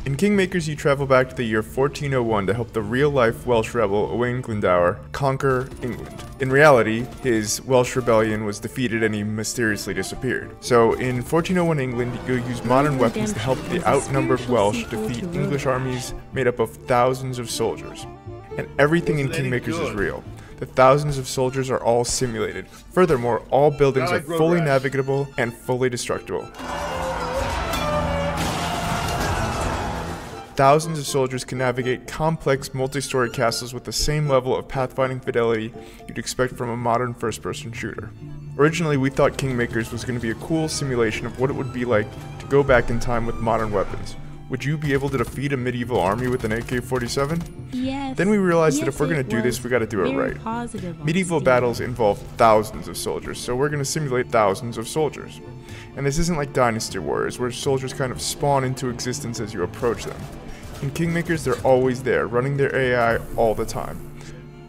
In In Kingmakers, you travel back to the year 1401 to help the real-life Welsh rebel Owain Glendower conquer England. In reality, his Welsh rebellion was defeated and he mysteriously disappeared. So in 1401 England, you use modern weapons to help the outnumbered Welsh defeat English armies made up of thousands of soldiers. And everything in Kingmakers is real. The thousands of soldiers are all simulated. Furthermore, all buildings are fully navigable and fully destructible. Thousands of soldiers can navigate complex multi-story castles with the same level of pathfinding fidelity you'd expect from a modern first-person shooter. Originally, we thought Kingmakers was going to be a cool simulation of what it would be like to go back in time with modern weapons. Would you be able to defeat a medieval army with an AK-47? Yes. Then we realized that if we're going to do this, we got to do it right. Medieval battles involve thousands of soldiers, so we're going to simulate thousands of soldiers. And this isn't like Dynasty Warriors, where soldiers kind of spawn into existence as you approach them. In Kingmakers, they're always there, running their AI all the time.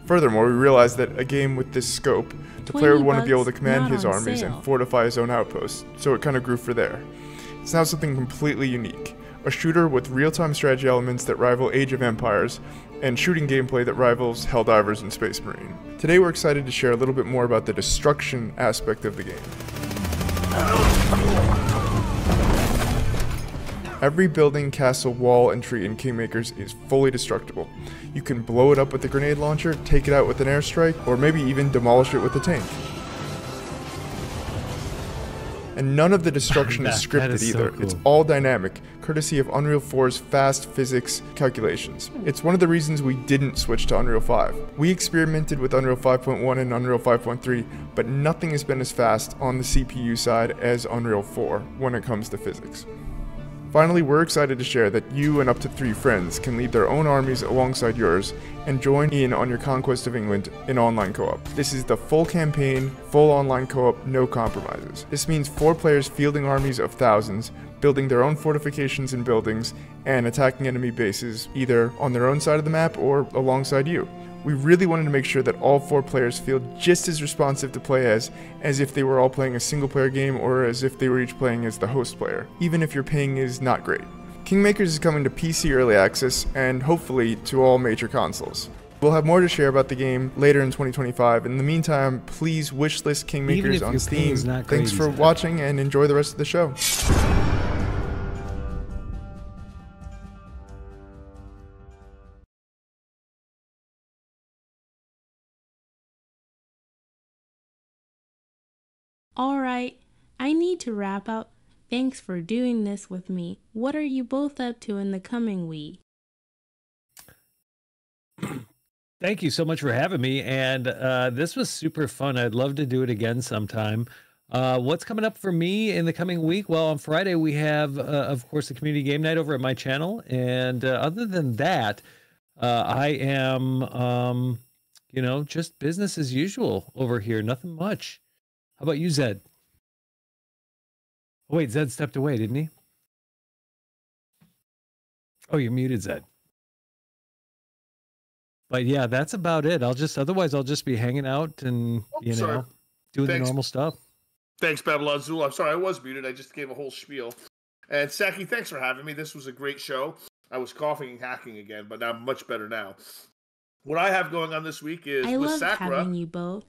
Furthermore, we realized that a game with this scope, the player would want to be able to command his armies and fortify his own outposts, so it kind of grew for there. It's now something completely unique. A shooter with real-time strategy elements that rival Age of Empires, and shooting gameplay that rivals Helldivers and Space Marine. Today we're excited to share a little bit more about the destruction aspect of the game. Every building, castle, wall, and tree in Kingmakers is fully destructible. You can blow it up with a grenade launcher, take it out with an airstrike, or maybe even demolish it with a tank. And none of the destruction is scripted either. So cool. It's all dynamic, courtesy of Unreal 4's fast physics calculations. It's one of the reasons we didn't switch to Unreal 5. We experimented with Unreal 5.1 and Unreal 5.3, but nothing has been as fast on the CPU side as Unreal 4 when it comes to physics. Finally, we're excited to share that you and up to 3 friends can lead their own armies alongside yours and join in on your conquest of England in online co-op. This is the full campaign, full online co-op, no compromises. This means 4 players fielding armies of thousands, building their own fortifications and buildings, and attacking enemy bases either on their own side of the map or alongside you. We really wanted to make sure that all 4 players feel just as responsive to play as if they were all playing a single player game or as if they were each playing as the host player, even if your ping is not great. Kingmakers is coming to PC Early Access and hopefully to all major consoles. We'll have more to share about the game later in 2025. In the meantime, please wishlist Kingmakers on Steam. Thanks for watching and enjoy the rest of the show. Alright, I need to wrap up. Thanks for doing this with me. What are you both up to in the coming week? Thank you so much for having me, and this was super fun. I'd love to do it again sometime. What's coming up for me in the coming week? Well, on Friday we have, of course, the community game night over at my channel, and other than that, I am, you know, just business as usual over here. Nothing much. How about you, Zed? Oh, wait, Zed stepped away, didn't he? Oh, you're muted, Zed. But yeah, that's about it. Otherwise I'll just be hanging out and, you know, doing the normal stuff. Thanks, Babylon Zul. I'm sorry, I was muted. I just gave a whole spiel. And Saki, thanks for having me. This was a great show. I was coughing and hacking again, but I'm much better now. What I have going on this week is with Sakura. I love having you both.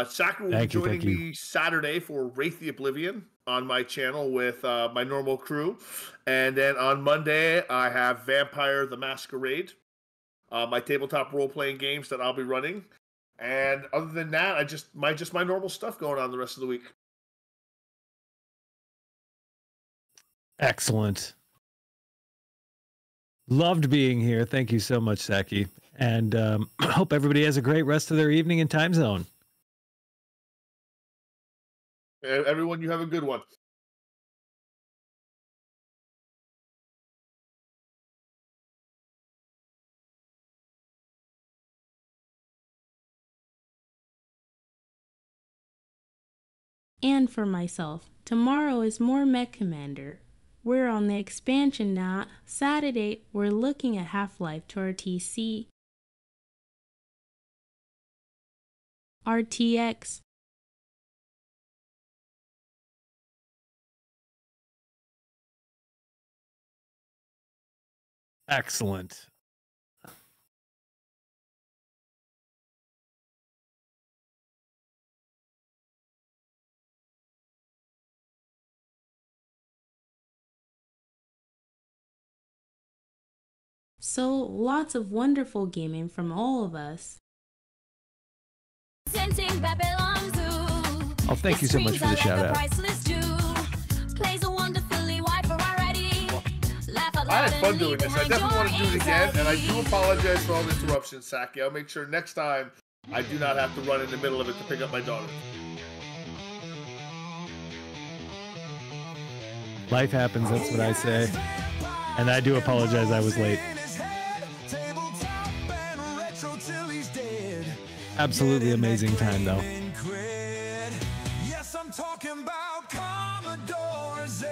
Sakura will be joining me Saturday for Wraith the Oblivion on my channel with my normal crew. And then on Monday, I have Vampire the Masquerade, my tabletop role-playing games that I'll be running. And other than that, I just my normal stuff going on the rest of the week. Excellent. Loved being here. Thank you so much, Saki. And hope everybody has a great rest of their evening and time zone. Everyone, you have a good one. And for myself, tomorrow is more Mech Commander. We're on the expansion now. Saturday, we're looking at Half-Life to RTC, RTX, Excellent. So, lots of wonderful gaming from all of us. Oh, thank you so much for the shout out. I had fun doing this. I definitely want to do it again, and I do apologize for all the interruptions, Saki. I'll make sure next time I do not have to run in the middle of it to pick up my daughter. Life happens, that's what I say. And I do apologize I was late. Absolutely amazing time, though. Yes, I'm talking about Commodore Z.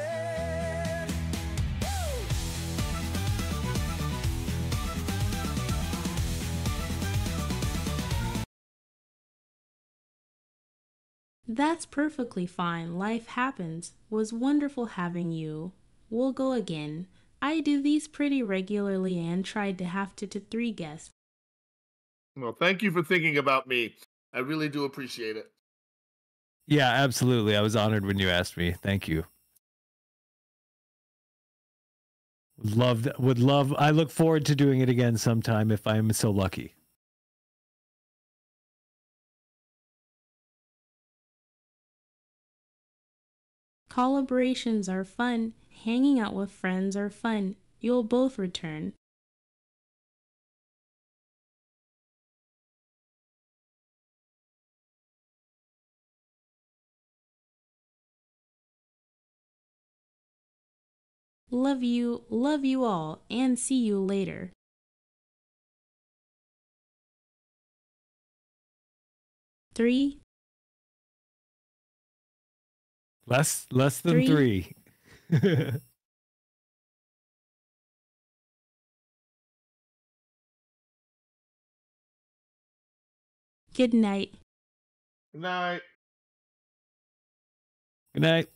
That's perfectly fine. Life happens. Was wonderful having you. We'll go again. I do these pretty regularly and tried to have 2 to 3 guests. Well, thank you for thinking about me. I really do appreciate it. Yeah, absolutely. I was honored when you asked me. Thank you. Would love. I look forward to doing it again sometime if I'm so lucky. Collaborations are fun. Hanging out with friends are fun. You'll both return. Love you all, and see you later. Three. Less than 3. Good night. Good night. Good night.